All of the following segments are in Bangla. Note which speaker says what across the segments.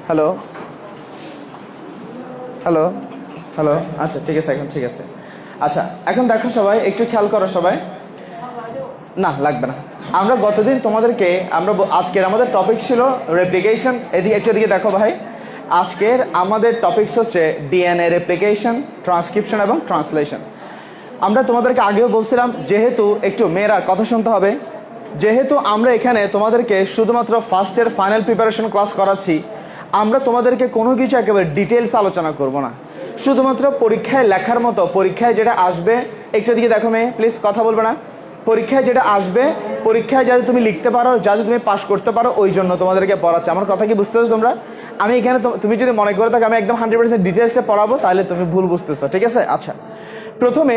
Speaker 1: হ্যালো হ্যালো হ্যালো আচ্ছা ঠিক আছে, এখন ঠিক আছে। আচ্ছা এখন দেখো সবাই একটু খেয়াল করো সবাই, না লাগবে না। আমরা গতদিন তোমাদেরকে আজকের আমাদের টপিক ছিল রেপ্লিকেশন। এদিকে দেখো ভাই, আজকের আমাদের টপিকস হচ্ছে ডিএনএ রেপ্লিকেশন, ট্রান্সক্রিপশন এবং ট্রান্সলেশন। আমরা তোমাদেরকে আগেও বলছিলাম, যেহেতু একটু মেয়েরা কথা শুনতে হবে, যেহেতু আমরা এখানে তোমাদেরকে শুধুমাত্র first year final preparation class করাচ্ছি, আমরা তোমাদেরকে কোনো কিছু একেবারে ডিটেলস আলোচনা করব না, শুধুমাত্র পরীক্ষায় লেখার মতো, পরীক্ষায় যেটা আসবে, একটু দিকে দেখো মেয়ে প্লিজ কথা বলবে না, পরীক্ষায় যেটা আসবে, পরীক্ষায় যাতে তুমি লিখতে পারো, যাতে তুমি পাস করতে পারো, ওই জন্য তোমাদেরকে পড়াচ্ছে। আমার কথা কি বুঝতেছো তোমরা? আমি এখানে তুমি যদি মনে করে থাকো আমি একদম 100% ডিটেলসে পড়াবো, তাহলে তুমি ভুল বুঝতেছো, ঠিক আছে? আচ্ছা, প্রথমে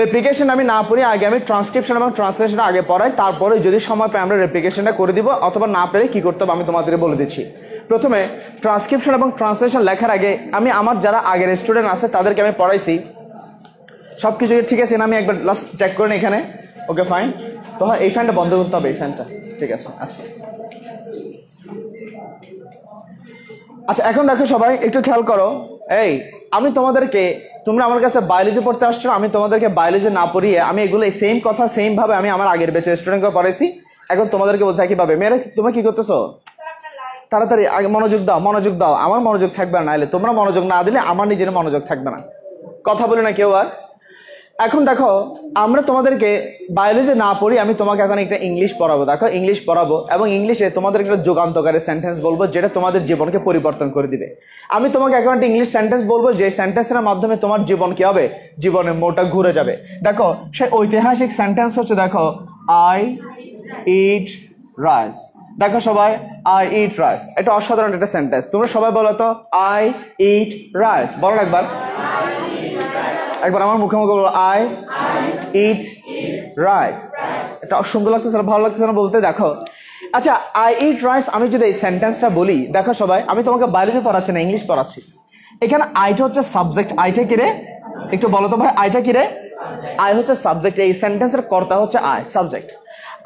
Speaker 1: রেপ্লিকেশন আমি না পড়ি, আগে আমি ট্রান্সক্রিপশন এবং ট্রান্সলেশনটা আগে পড়াই, তারপরে যদি সময় পাই আমরা রেপ্লিকেশনটা করে দিব, অথবা না পেলে কী করতে হবে আমি তোমাদের বলে দিচ্ছি। প্রথমে ট্রান্সক্রিপশন এবং ট্রান্সলেশন লেখার আগে আমি আমার যারা আগের স্টুডেন্ট আছে তাদেরকে আমি পড়াইছি, সব কিছু ঠিক আছে না? আমি একবার লাস্ট চেক করে নিই এখানে। ওকে ফাইন, তো এই ফ্যানটা বন্ধ করতে হবে, এই ফ্যানটা, ঠিক আছে? আচ্ছা এখন দেখো সবাই একটু খেয়াল করো, এই আমি তোমাদেরকে, তোমরা আমার কাছে বায়োলজি পড়তে আসছো, আমি তোমাদেরকে বায়োলজি না পড়িয়ে আমি এগুলো এই সেম কথা সেম ভাবে আমি আমার আগের ব্যাচের স্টুডেন্টকে পড়াইছি, এখন তোমাদেরকে বলছি কিভাবে। মেয়েরা তোমরা কি করতেছো? তাড়াতাড়ি আগে মনোযোগ দাও, মনোযোগ দাও, আমার মনোযোগ থাকবে না, নাহলে তোমরা মনোযোগ না দিলে আমার নিজের মনোযোগ থাকবে না, কথা বলে না কেউ আর। এখন দেখো, আমরা তোমাদেরকে বায়োলজি না পড়ি, আমি তোমাকে এখন একটা ইংলিশ পড়াবো। দেখো ইংলিশ পড়াবো এবং ইংলিশে তোমাদের একটা যুগান্তকারী সেন্টেন্স বলবো, যেটা তোমাদের জীবনকে পরিবর্তন করে দিবে। আমি তোমাকে এখন একটা ইংলিশ সেন্টেন্স বলবো, যে সেন্টেন্সের মাধ্যমে তোমার জীবন কি হবে, জীবনের মোড়টা ঘুরে যাবে। দেখো সেই ঐতিহাসিক সেন্টেন্স হচ্ছে, দেখো আই ইট রাইস। দেখো সবাই, আই ইট রাইস, এটা অসাধারণ একটা সেন্টেন্স। তোমরা সবাই বলো তো, আই ইট রাইস, বলো একবার, একবার আমার মুখে মুখে বলো, আই ইট রাইস। এটা সুন্দর লাগতেছে না, ভালো লাগতেছে না বলতে? দেখো আচ্ছা, আই ইট রাইস আমি যদি এই সেন্টেন্সটা বলি, দেখো সবাই আমি তোমাকে বায়োলজি পড়াচ্ছি না, ইংলিশ পড়াচ্ছি। এখানে আইটা হচ্ছে সাবজেক্ট, আইটা কি রে একটু বলো তো ভাই, আইটা কি রে? আই হচ্ছে সাবজেক্ট, এই সেন্টেন্সের কর্তা হচ্ছে আই, সাবজেক্ট।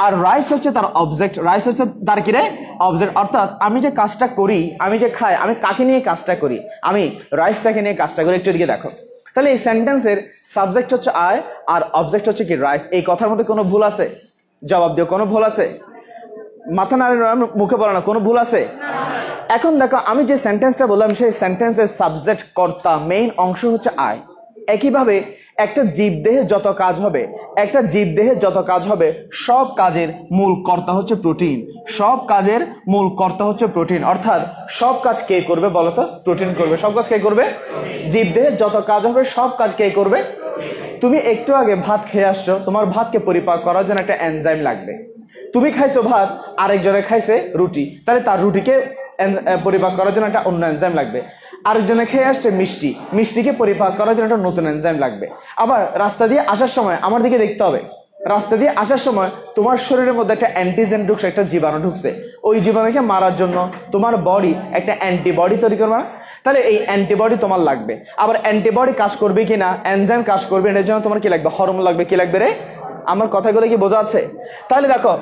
Speaker 1: আর রাইস হচ্ছে তার অবজেক্ট, রাইস হচ্ছে তার কি রে? অবজেক্ট। অর্থাৎ আমি যে কাজটা করি, আমি যে খাই, আমি কাকে নিয়ে কাজটা করি? আমি রাইসটাকে নিয়ে কাজটা করি। একটু দিকে দেখো, তাহলে এই সেন্টেন্সের সাবজেক্ট হচ্ছে আই আর অবজেক্ট হচ্ছে কি? রাইস। এই কথার মধ্যে কোনো ভুল আছে? জবাব দিও, কোনো ভুল আছে? মাথা নাড়ে মুখে বলো না, কোনো ভুল আছে? এখন দেখো, আমি যে সেন্টেন্সটা বললাম সেই সেন্টেন্সের সাবজেক্ট, কর্তা, মেইন অংশ হচ্ছে আই। একইভাবে একটা জীবদেহে যত কাজ হবে, একটা জীবদেহে যত কাজ হবে, সব কাজের মূল কর্তা হচ্ছে প্রোটিন, সব কাজের মূল কর্তা হচ্ছে প্রোটিন। অর্থাৎ সব কাজ কে করবে বলো তো? প্রোটিন করবে। সব কাজ কে করবে? জীবদেহে যত কাজ হবে সব কাজ কে করবে? তুমি একটু আগে ভাত খেয়ে আসছো, তোমার ভাতকে পরিপাক করার জন্য একটা এনজাইম লাগবে। তুমি খাইছো ভাত, আরেকজনে খাইছে রুটি, তাহলে তার রুটিকে পরিপাক করার জন্য একটা অন্য এনজাইম লাগবে। আরেকজনে খেয়ে আসছে মিষ্টি, মিষ্টিকে পরিপাক করার জন্য একটা নতুন এনজাইম লাগবে। আবার রাস্তা দিয়ে আসার সময় আমার দিকে দেখতে হবে, রাস্তা দিয়ে আসার সময় তোমার শরীরের মধ্যে একটা অ্যান্টিজেন ঢুকছে, একটা জীবাণু ঢুকছে, ওই জীবাণুকে মারার জন্য তোমার বডি একটা অ্যান্টিবডি তৈরি করবে না? তাহলে এই অ্যান্টিবডি তোমার লাগবে। আবার অ্যান্টিবডি কাজ করবে কিনা, এনজাইম কাজ করবে, এটার জন্য তোমার কি লাগবে? হরমোন লাগবে। কি লাগবে রে? আমার কথাগুলো কি বোঝা আছে? তাহলে দেখো,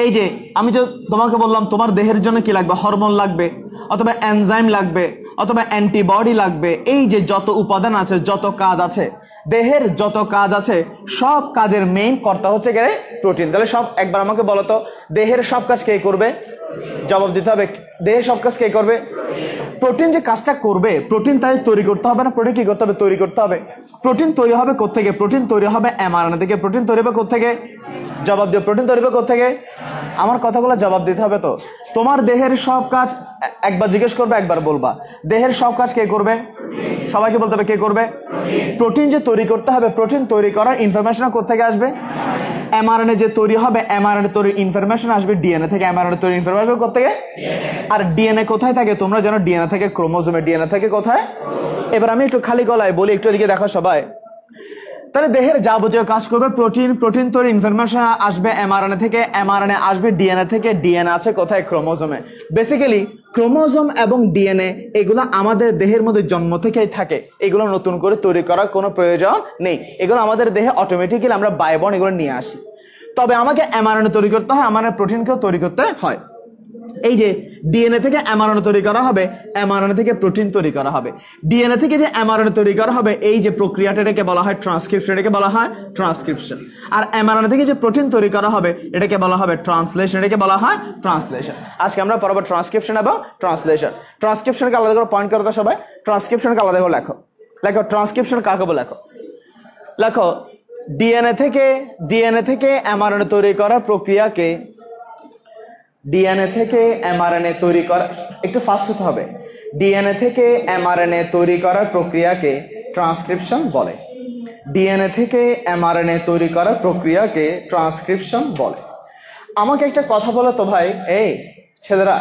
Speaker 1: এই যে আমি যে তোমাকে বললাম তোমার দেহের জন্য কি লাগবে? হরমোন লাগবে, অথবা এনজাইম লাগবে, অথবা অ্যান্টিবডি লাগবে। এই যে যত উপাদান আছে, যত কাজ আছে, দেহের যত কাজ আছে, সব কাজের মেইন কর্তা হচ্ছে কে? প্রোটিন। তাহলে সব একবার আমাকে বলো তো, দেহের সব কাজ কে করবে? জবাব দিতে হবে, দেহের সব কাজ কে করবে? প্রোটিন যে কাজটা করবে, প্রোটিন তাই তৈরি করতে হবে না? প্রোটিন কি করতে হবে? তৈরি করতে হবে। প্রোটিন তৈরি হবে কোত্থেকে? প্রোটিন তৈরি হবে এমআরএনএ থেকে। প্রোটিন তৈরি হবে কোত্থেকে? জবাব দিও, প্রোটিন তৈরি হবে কোত্থেকে? আমার কথাগুলো জবাব দিতে হবে তো। তোমার দেহের সব কাজ একবার জিজ্ঞেস করবে, একবার বলবা, দেহের সব কাজ কে করবে? সবাইকে বলতে হবে কে করবে? প্রোটিন যে তৈরি করতে হবে, প্রোটিন তৈরি করার ইনফরমেশন কোত্থেকে আসবে? এমআরএনএ যে তৈরি হবে, এমআরএনএ তৈরির ইনফরমেশন আসবে ডিএনএ থেকে। এমআরএনএ তৈরির ইনফরমেশন কোত্থেকে? আর ডিএনএ কোথায় থাকে তোমরা জানো? ডিএনএ থেকে ক্রোমোজোমে। ডিএনএ থেকে কোথায়? এবার আমি একটু খালি গলায় বলি, একটু এদিকে দেখো সবাই। তাহলে দেহের যাবতীয় কাজ করবে প্রোটিন, প্রোটিন তৈরির ইনফরমেশন আসবে এমআরএনএ থেকে, এমআরএনএ আসবে ডিএনএ থেকে, ডিএনএ আছে কোথায়? ক্রোমোজোমে। বেসিক্যালি ক্রোমোজোম এবং ডিএনএ এগুলো আমাদের দেহের মধ্যে জন্ম থেকেই থাকে, এগুলো নতুন করে তৈরি করার কোনো প্রয়োজন নেই, এগুলো আমাদের দেহে অটোমেটিক্যালি আমরা বায়বর্ন এগুলো নিয়ে আসি। তবে আমাকে এমআরএনএ তৈরি করতে হয়, আমার প্রোটিনকেও তৈরি করতে হয়। এই যে ডিএনএ থেকে এমআরএনএ তৈরি করা হবে, এমআরএনএ থেকে প্রোটিন তৈরি করা হবে, ডিএনএ থেকে যে এমআরএনএ তৈরি করা হবে এই যে প্রক্রিয়াটা এটাকে বলা হয় ট্রান্সক্রিপশন, এটাকে বলা হয় ট্রান্সক্রিপশন। আর এমআরএনএ থেকে যে প্রোটিন তৈরি করা হবে এটাকে বলা হবে ট্রান্সলেশন, এটাকে বলা হয় ট্রান্সলেশন। আজকে আমরা পড়ব ট্রান্সক্রিপশন এবং ট্রান্সলেশন। ট্রান্সক্রিপশনকে আলাদা করে পয়েন্ট করো তো সবাই, ট্রান্সক্রিপশনকে আলাদা করে লেখো। লেখো ট্রান্সক্রিপশন কাকে বলে, লেখো লেখো ডিএনএ থেকে এমআরএনএ তৈরি করার প্রক্রিয়াকে, ডিএনএ থেকে এমআরএনএ তৈরি করা, একটু ফাস্ট হতে হবে, ডিএনএ থেকে এমআরএনএ তৈরি করার প্রক্রিয়াকে ট্রান্সক্রিপশন বলে। ডিএনএ থেকে এমআরএনএ তৈরি করার প্রক্রিয়াকে ট্রান্সক্রিপশন বলে। আমাকে একটা কথা বলো তো ভাই, এই ছেলেরা,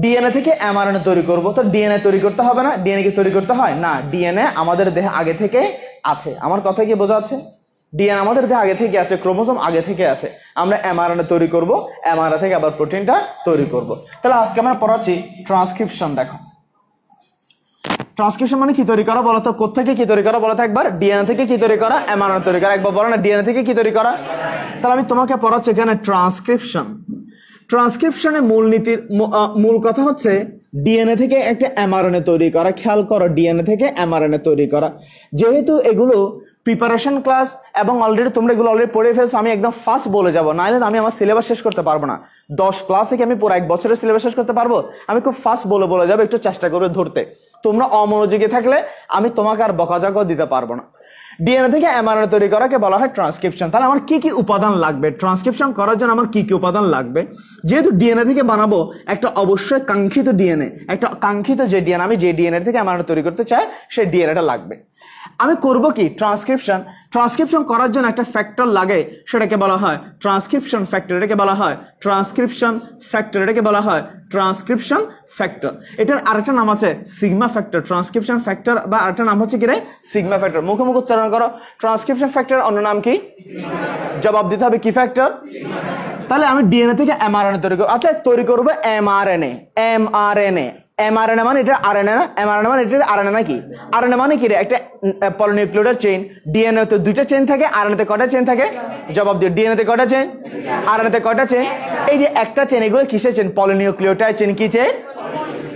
Speaker 1: ডিএনএ থেকে এমআরএনএ তৈরি করবো তো ডিএনএ তৈরি করতে হবে না? ডিএনএ কি তৈরি করতে হয় না? ডিএনএ আমাদের দেহে আগে থেকে আছে। আমার কথা কি বোঝা আছে? ডিএনএ আমাদের দেহে আগে থেকে আছে, ক্রোমোসোম আগে থেকে আছে। আমরা এমআরএনএ তৈরি করব, এমআরএনএ থেকে আবার প্রোটিনটা তৈরি করব। তাহলে আজকে আমরা পড়াচ্ছি ট্রান্সক্রিপশন। দেখো ট্রান্সক্রিপশন মানে কি তৈরি করা বলো তো? কোত্থেকে কি তৈরি করা বলো তো একবার? ডিএনএ থেকে কি তৈরি করা? এমআরএনএ তৈরি করা। একবার বলো না, ডিএনএ থেকে কি তৈরি করা? তাহলে আমি তোমাকে পড়াচ্ছি এখানে ট্রান্সক্রিপশন। ট্রান্সক্রিপশনের মূল কথা হচ্ছে ডিএনএ থেকে একটা এমআরএনএ তৈরি করা। খেয়াল করো, ডিএনএ থেকে এমআরএনএ তৈরি করা। যেহেতু এগুলো প্রিপারেশন ক্লাস এবং অলরেডি তোমরা এগুলো অলরেডি পড়ে ফেলছো, আমি একদম ফার্স্ট বলে যাবো, নাহলে আমি আমার সিলেবাস শেষ করতে পারবো না। 10 ক্লাস থেকে আমি পুরো 1 বছরের সিলেবাস শেষ করতে পারবো? আমি খুব ফার্স্ট বলে যাবো, একটু চেষ্টা করবে ধরতে। তোমরা অমনোযোগী থাকলে আমি তোমাকে আর বকাঝকা দিতে পারবো না। ডিএনএ থেকে এমআরএনএ তৈরি করাকে বলা হয় ট্রান্সক্রিপশন। তাহলে আমার কি কি উপাদান লাগবে ট্রান্সক্রিপশন করার জন্য? আমার কি কি উপাদান লাগবে? যেহেতু ডিএনএ থেকে বানাবো, একটা অবশ্যই কাঙ্ক্ষিত ডিএনএ, একটা কাঙ্ক্ষিত যে ডিএনএ, আমি যে ডিএনএ থেকে এমআরএনএ তৈরি করতে চাই সেই ডিএনএটা লাগবে। আমি করব কি ট্রান্সক্রিপশন। ট্রান্সক্রিপশন করার জন্য একটা ফ্যাক্টর লাগে, সেটাকে বলা হয় ট্রান্সক্রিপশন ফ্যাক্টর। এটাকে বলা হয় ট্রান্সক্রিপশন ফ্যাক্টর, এটাকে বলা হয় ট্রান্সক্রিপশন ফ্যাক্টর। এটার আরেকটা নাম আছে সিগমা ফ্যাক্টর। ট্রান্সক্রিপশন ফ্যাক্টর বা আরেকটা নাম হচ্ছে কি রে? Sigma factor. মুখে মুখে উচ্চারণ করো, ট্রান্সক্রিপশন ফ্যাক্টর অন্য নাম কি? জবাব দিতে হবে কি ফ্যাক্টর? তাহলে আমি ডিএনএ থেকে এমআরএনএ তৈরি করব। আচ্ছা, তৈরি করব এমআরএনএ। এমআরএনএ, এমআরএনএ মানে এটা আরএনএ না? এমআরএনএ মানে এটা আরএনএ নাকি? আরএনএ মানে কি রে? একটা পলিনিউক্লিওটাইড চেইন। ডিএনএ তে 2টা চেইন থাকে, আরএনএ তে কয়টা চেইন থাকে? জবাব দিও। ডিএনএ তে কয়টা চেইন, আরএনএ তে কয়টা চেইন? এই যে একটা চেইন, এগুলো কিসের চেইন? Polynucleotide chain. কি চেইন?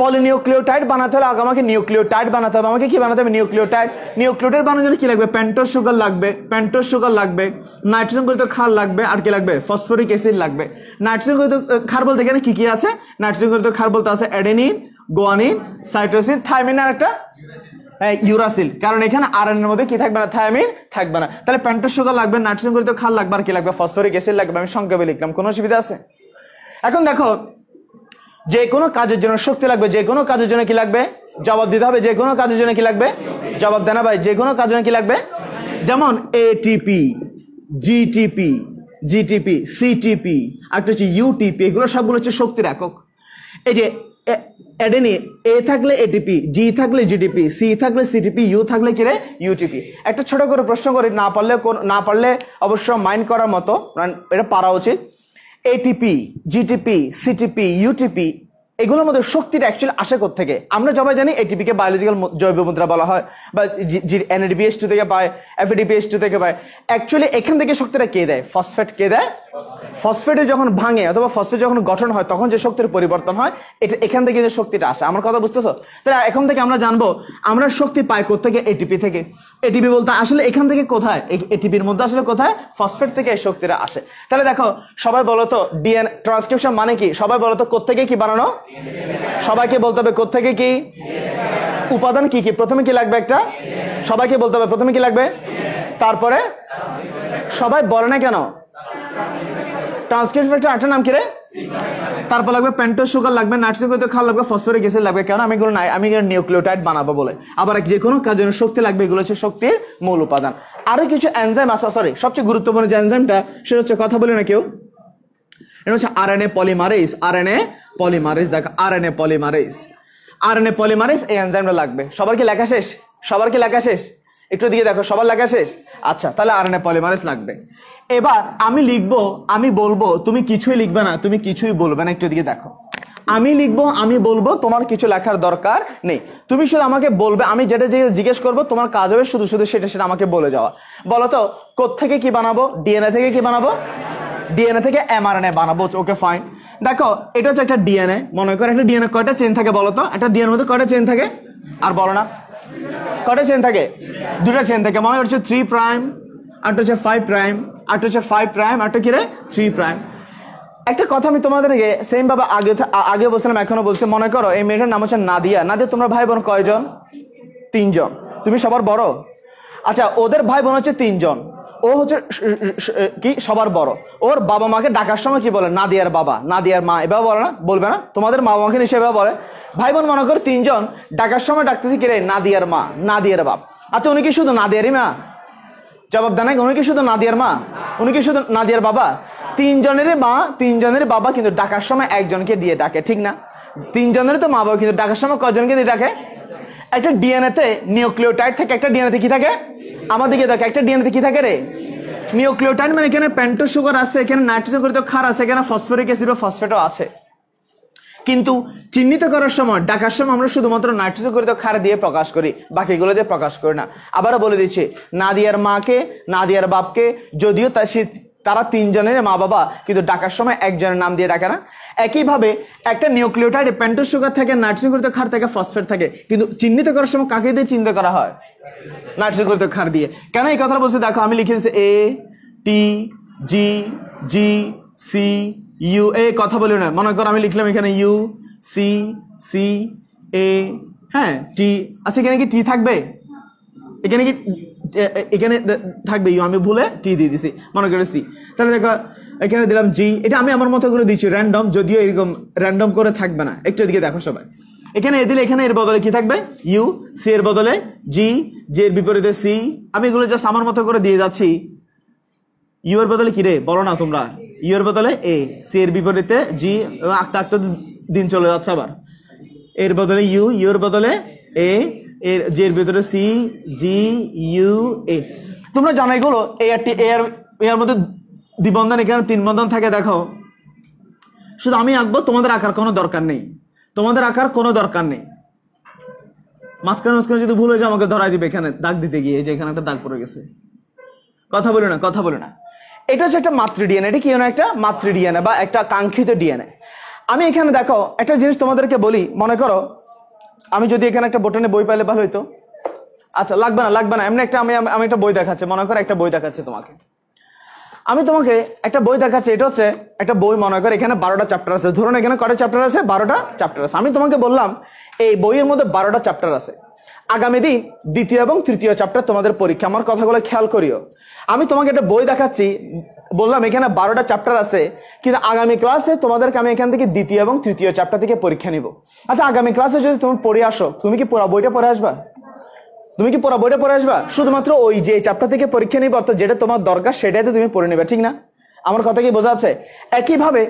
Speaker 1: পলিনিউক্লিওটাইড বানাতে হলে আগে আমাকে নিউক্লিওটাইড বানাতে হবে। আমাকে কি বানাতে হবে? নিউক্লিওটাইড। নিউক্লিওটাইড বানানোর জন্য কি লাগবে? পেন্টোজ সুগার লাগবে, পেন্টোজ সুগার লাগবে, নাইট্রোজেন গঠিত ক্ষার লাগবে, আর কি লাগবে? ফসফরিক অ্যাসিড লাগবে। নাইট্রোজেন গঠিত ক্ষার বলতে এখানে কি কি আছে? নাইট্রোজেন গঠিত ক্ষার বলতে আছে অ্যাডেনিন, গুয়ানিন, সাইটোসিন, থাইমিন আর একটা ইউরাসিল। কারণ এখানে আরএনএ এর মধ্যে কি থাকবে না? থাইমিন থাকবে না। তাহলে পেন্টোজ সুগার লাগবে, নাইট্রোজেন গঠিত ক্ষার লাগবে, আর কি লাগবে? ফসফরিক অ্যাসিড লাগবে। আমি সংক্ষেপে লিখলাম, কোনো অসুবিধা আছে? এখন দেখো, যে কোনো কাজের জন্য শক্তি লাগবে। যে কোনো কাজের জন্য কি লাগবে? জবাব দিতে হবে। যে কোনো কাজের জন্য কি লাগবে? জবাব দেনা ভাই। যে কোনো কাজের জন্য কি লাগবে? যেমন এটিপি, জিটিপি, সিটিপি, একটা হচ্ছে ইউটিপি, এগুলো সবগুলো হচ্ছে শক্তির একক। এই যে অ্যাডেনিন, এ থাকলে এটিপি, জি থাকলে জিটিপি, সি থাকলে সিটিপি, ইউ থাকলে কি রে? ইউটিপি। একটা ছোট করে প্রশ্ন করি, না পারলে অবশ্য মাইন্ড করার মতো, এটা পারা উচিত। এটিপি, জিটিপি, সিটিপি, ইউটিপি, এগুলোর মধ্যে শক্তিটা অ্যাকচুয়ালি আসে কোত্থেকে? আমরা সবাই জানি এটিপি কে বায়োলজিক্যাল জৈব মুদ্রা বলা হয়, বা NADPH2 থেকে পায়, FADPH2 থেকে পায়। অ্যাকচুয়ালি এখান থেকে শক্তিটা কে দেয়? ফসফেট কে দেয়? ফসফেটে যখন ভাঙে অথবা ফসফেট যখন গঠন হয় তখন যে শক্তির পরিবর্তন হয়, এটা এখান থেকে যে শক্তিটা আসে। আমার কথা বুঝতেছো? তাহলে এখন থেকে আমরা জানবো আমরা শক্তি পাই কোত্থেকে? এটিপি থেকে। এটিপি বলতে আসলে এখান থেকে কোথায়? এটিপির মধ্যে আসলে কোথায়? ফসফেট থেকে এই শক্তিটা আসে। তাহলে দেখো, সবাই বলো তো ডিএনএ ট্রান্সক্রিপশন মানে কি? সবাই বলো তো কোত্থেকে কি বানানো? সবাইকে বলতে হবে কোত্থেকে কি? উপাদান কি কি? প্রথমে কি লাগবে? একটা। সবাইকে বলতে হবে প্রথমে কি লাগবে, তারপরে সবাই বলে না কেন? ট্রান্সক্রিপশন ফ্যাক্টর আরেকটা নাম কি রে? তারপর লাগবে পেন্টোজ সুগার লাগবে, নাইট্রোজেন গঠিত ক্ষার লাগবে, ফসফরিক অ্যাসিড লাগবে। কেন? আমি এগুলো নিউক্লিওটাইড বানাবো বলে। আবার যে কোনো কাজের জন্য শক্তি লাগবে, এগুলো হচ্ছে শক্তির মূল উপাদান। আরো কিছু এনজাইম আছে, সরি সবচেয়ে গুরুত্বপূর্ণ যে এনজাইমটা সেটা হচ্ছে, কথা বলে না কেউ, এটা হচ্ছে আরএনএ পলিমারেজ। আরএনএ পলিমারেজ, দেখো আরএনএ পলিমারেজ, এই এনজাইমটা লাগবে। সবার কি লেখা শেষ? সবার কি লেখা শেষ? একটু দিয়ে দেখো, সবার লেখা শেষ? আচ্ছা, তাহলে আরএনএ পলিমারেজ লাগবে। এবার আমি লিখবো, আমি বলবো, তুমি কিছুই লিখবে না, তুমি কিছুই বলবে না। একটু দিকে দেখো, আমি লিখবো, আমি বলবো, তোমার কিছু লেখার দরকার নেই। তুমি শুধু আমাকে বলবে, আমি যেটা জিজ্ঞেস করবো তোমার কাজ হবে শুধু সেটা আমাকে বলে যাওয়া। বলো তো কোত্থেকে কি বানাবো? ডিএনএ থেকে কি বানাবো? ডিএনএ থেকে এমআরএনএ বানাবো। Okay fine. দেখো এটা হচ্ছে একটা ডিএনএ, মনে করো একটা ডিএনএ কয়টা চেন থাকে বলো তো? একটা ডিএনএর মধ্যে কয়টা চেন থাকে? আর বলো না, কয়টা চেন থাকে? দুটা চেন থাকে। মনে করছো 3 প্রাইম, আরটা হচ্ছে 5 প্রাইম, আরটা হচ্ছে 5 প্রাইম, আরটা কি রে 3 প্রাইম। একটা কথা আমি তোমাদেরকে সেম ভাবে আগে বলছিলাম, এখনো বলছি। মনে করো এই মেয়েটার নাম হচ্ছে নাদিয়া। নাদিয়া তোমরা ভাই বোন কয়জন? 3 জন। তুমি সবার বড়? আচ্ছা, ওদের ভাই বোন হচ্ছে 3 জন। ও হচ্ছে কি সবার বড়। ওর বাবা মাকে ডাকার সময় কি বলে? নাদিয়ার বাবা, নাদিয়ার মা, এভাবে বলে না? বলবে না? তোমাদের মা বাবাকে নিশ্চয়ই বলে। ভাই বোন মনে করো 3 জন, ডাকার সময় ডাকতেছি কি রে? নাদিয়ার মা, নাদিয়ার বাপ। আচ্ছা, উনি কি শুধু নাদিয়ারই মা? জবাব দেন। উনি কি শুধু নাদিয়ার মা? উনি কি শুধু নাদিয়ার বাবা? 3 জনেরই মা, 3 জনের বাবা, কিন্তু ডাকার সময় একজনকে দিয়ে ডাকে, ঠিক না? 3 জনের তো মা বাবা, কিন্তু ডাকার সময় কয়জনকে দিয়ে ডাকে? একটা ডিএনএতে নিউক্লিওটাইড থাকে। একটা ডিএনএতে কি থাকে? আমার দিকে দেখো, একটা ডিএনএতে কি থাকে রে? নিউক্লিওটাইড। মানে এখানে পেন্টোজ সুগার আছে, এখানে নাইট্রোজেন গঠিত ক্ষার আছে, এখানে ফসফরিক অ্যাসিড বা ফসফেটও আছে। কিন্তু চিহ্নিত করার সময়, ডাকার সময় আমরা শুধুমাত্র নাইট্রোজেন গঠিত ক্ষার দিয়ে প্রকাশ করি, বাকিগুলো দিয়ে প্রকাশ করি না। আবারও বলে দিচ্ছি, নাদিয়ার মাকে, নাদিয়ার বাপকে, যদিও তারা 3 জনের মা বাবা, কিন্তু ডাকার সময় একজনের নাম দিয়ে ডাকে না। একইভাবে একটা নিউক্লিওটাইডে পেন্টোজ সুগার থাকে, নাইট্রোজেন গঠিত ক্ষার থাকে, ফসফেট থাকে, কিন্তু চিহ্নিত করার সময় কাকে দিয়ে চিহ্নিত করা হয়? নাইট্রোজেন গঠিত ক্ষার দিয়ে। কেন এই কথাটা বলছি দেখো, আমি লিখে দিচ্ছি এ টি জি জি সি ইউ। এ কথা বলি না, মনে করো আমি লিখলাম এখানে ইউ সি সি এ, হ্যাঁ টি। আচ্ছা, এখানে কি টি থাকবে? এখানে কি এখানে থাকবে ইউ? আমি ভুলে টি দিয়ে দিছি, মনে করে সি। তাহলে দেখো এখানে দিলাম জি। এটা আমি আমার মতো করে দিচ্ছি র্যান্ডম, যদিও এরকম র্যান্ডম করে থাকবে না। একটু এদিকে দেখো সবাই, এখানে এ দিলে এখানে এর বদলে কি থাকবে? ইউ। সি এর বদলে জি, জি এর বিপরীতে সি। আমি এগুলো জাস্ট আমার মতো করে দিয়ে যাচ্ছি। ইউ এর বদলে কি রে বলো না তোমরা? ইউ এর বদলে এ, সি এর বিপরীতে জি, এবং আঁকতে আঁকতে দিন চলে যাচ্ছে আবার। এর বদলে ইউ, ইউ এর বদলে এ, এর জি এর ভিতরে সি, জি ইউ এ। তোমরা জানো এগুলো। এ আর টি, এর মধ্যে দ্বিবন্ধন, এখানে 3 বন্ধন থাকে। দেখো শুধু আমি আঁকবো, তোমাদের আঁকার কোনো দরকার নেই, তোমাদের আঁকার কোনো দরকার নেই। মাঝখানে মাঝখানে যদি ভুল হয়ে যায় আমাকে ধরাই দিবে এখানে দাগ দিতে গিয়ে, যে এখানে একটা দাগ পড়ে গেছে। কথা বলে না, কথা বলে না। এটা হচ্ছে একটা মাতৃ ডিএনএ। এটা কি না? একটা মাতৃ ডিএনএ বা একটা কাঙ্ক্ষিত ডিএনএ। আমি এখানে দেখো একটা জিনিস তোমাদেরকে বলি। মনে করো আমি যদি এখানে একটা বোটানি বই পাইলে ভালো হইতো। আচ্ছা, লাগবে না, লাগবে না। এমনি একটা আমি একটা বই দেখাচ্ছি। মনে করো একটা বই দেখাচ্ছি তোমাকে। আমি তোমাকে একটা বই দেখাচ্ছি। এটা হচ্ছে একটা বই। মনে করো এখানে 12টা চ্যাপ্টার আছে। ধরুন এখানে কয়টা চ্যাপ্টার আছে? 12টা চ্যাপ্টার আছে। আমি তোমাকে বললাম এই বইয়ের মধ্যে 12টা চ্যাপ্টার আছে। আগামী দিন 2য় এবং 3য় চ্যাপ্টার তোমাদের পরীক্ষা। আমার কথাগুলো খেয়াল করিও। আমি তোমাকে একটা বই দেখাচ্ছি, বললাম এখানে 12টা চ্যাপ্টার আছে, কিন্তু আগামী ক্লাসে তোমাদেরকে আমি এখান থেকে 2য় এবং 3য় চ্যাপ্টার থেকে পরীক্ষা নিব। আচ্ছা, আগামী ক্লাসে যদি তুমি পড়ে আসো, তুমি কি পুরো বইটা পড়ে আসবা? তুমি কি পুরো বইটা পড়ে আসবা? শুধুমাত্র ওই যে চ্যাপ্টার থেকে পরীক্ষা নিবে, অর্থাৎ যেটা তোমার দরকার সেটাইতে তুমি পড়ে নেবে, ঠিক না? আমার কথা কি বোঝা আছে? একইভাবে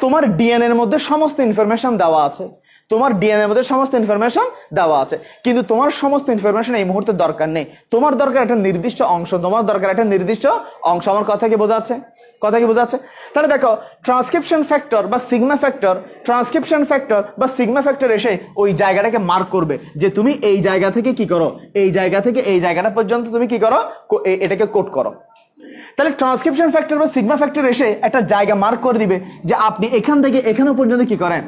Speaker 1: তোমার ডিএনএ এর মধ্যে সমস্ত ইনফরমেশন দেওয়া আছে। তোমার ডিএনএ এর মধ্যে সমস্ত ইনফরমেশন দেওয়া আছে, কিন্তু তোমার সমস্ত ইনফরমেশন এই মুহূর্তে দরকার নেই। তোমার দরকার একটা নির্দিষ্ট অংশ, তোমার দরকার একটা নির্দিষ্ট অংশ। আমার কথা কি বোঝা আছে? কথা কি বোঝা আছে? তাহলে দেখো ট্রান্সক্রিপশন ফ্যাক্টর বা সিগমা ফ্যাক্টর, ট্রান্সক্রিপশন ফ্যাক্টর বা সিগমা ফ্যাক্টর এসে ওই জায়গাটাকে মার্ক করবে যে তুমি এই জায়গা থেকে কি করো, এই জায়গা থেকে এই জায়গাটা পর্যন্ত তুমি কি করো, এটাকে কোড করো। তাহলে ট্রান্সক্রিপশন ফ্যাক্টর বা সিগমা ফ্যাক্টর এসে একটা জায়গা মার্ক করে দিবে যে আপনি এখান থেকে এখানে পর্যন্ত কি করেন।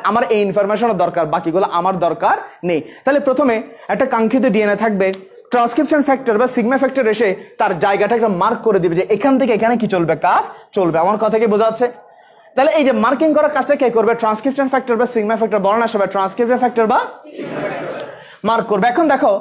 Speaker 1: আমার এই ইনফরমেশনের দরকার, বাকিগুলো আমার দরকার নেই। তাহলে প্রথমে একটা কাঙ্ক্ষিত ডিএনএ থাকবে, ট্রান্সক্রিপশন ফ্যাক্টর বা সিগমা ফ্যাক্টর এসে তার জায়গাটা একটা মার্ক করে দিবে যে এখান থেকে এখানে কি চলবে, কাজ চলবে। আমার কথা কি বোঝা যাচ্ছে? তাহলে এই যে মার্কিং করার কাজটা কে করবে? ট্রান্সক্রিপশন ফ্যাক্টর বা সিগমা ফ্যাক্টর। বলো না সবাই, ট্রান্সক্রিপশন ফ্যাক্টর বা মার্ক করবে। এখন দেখো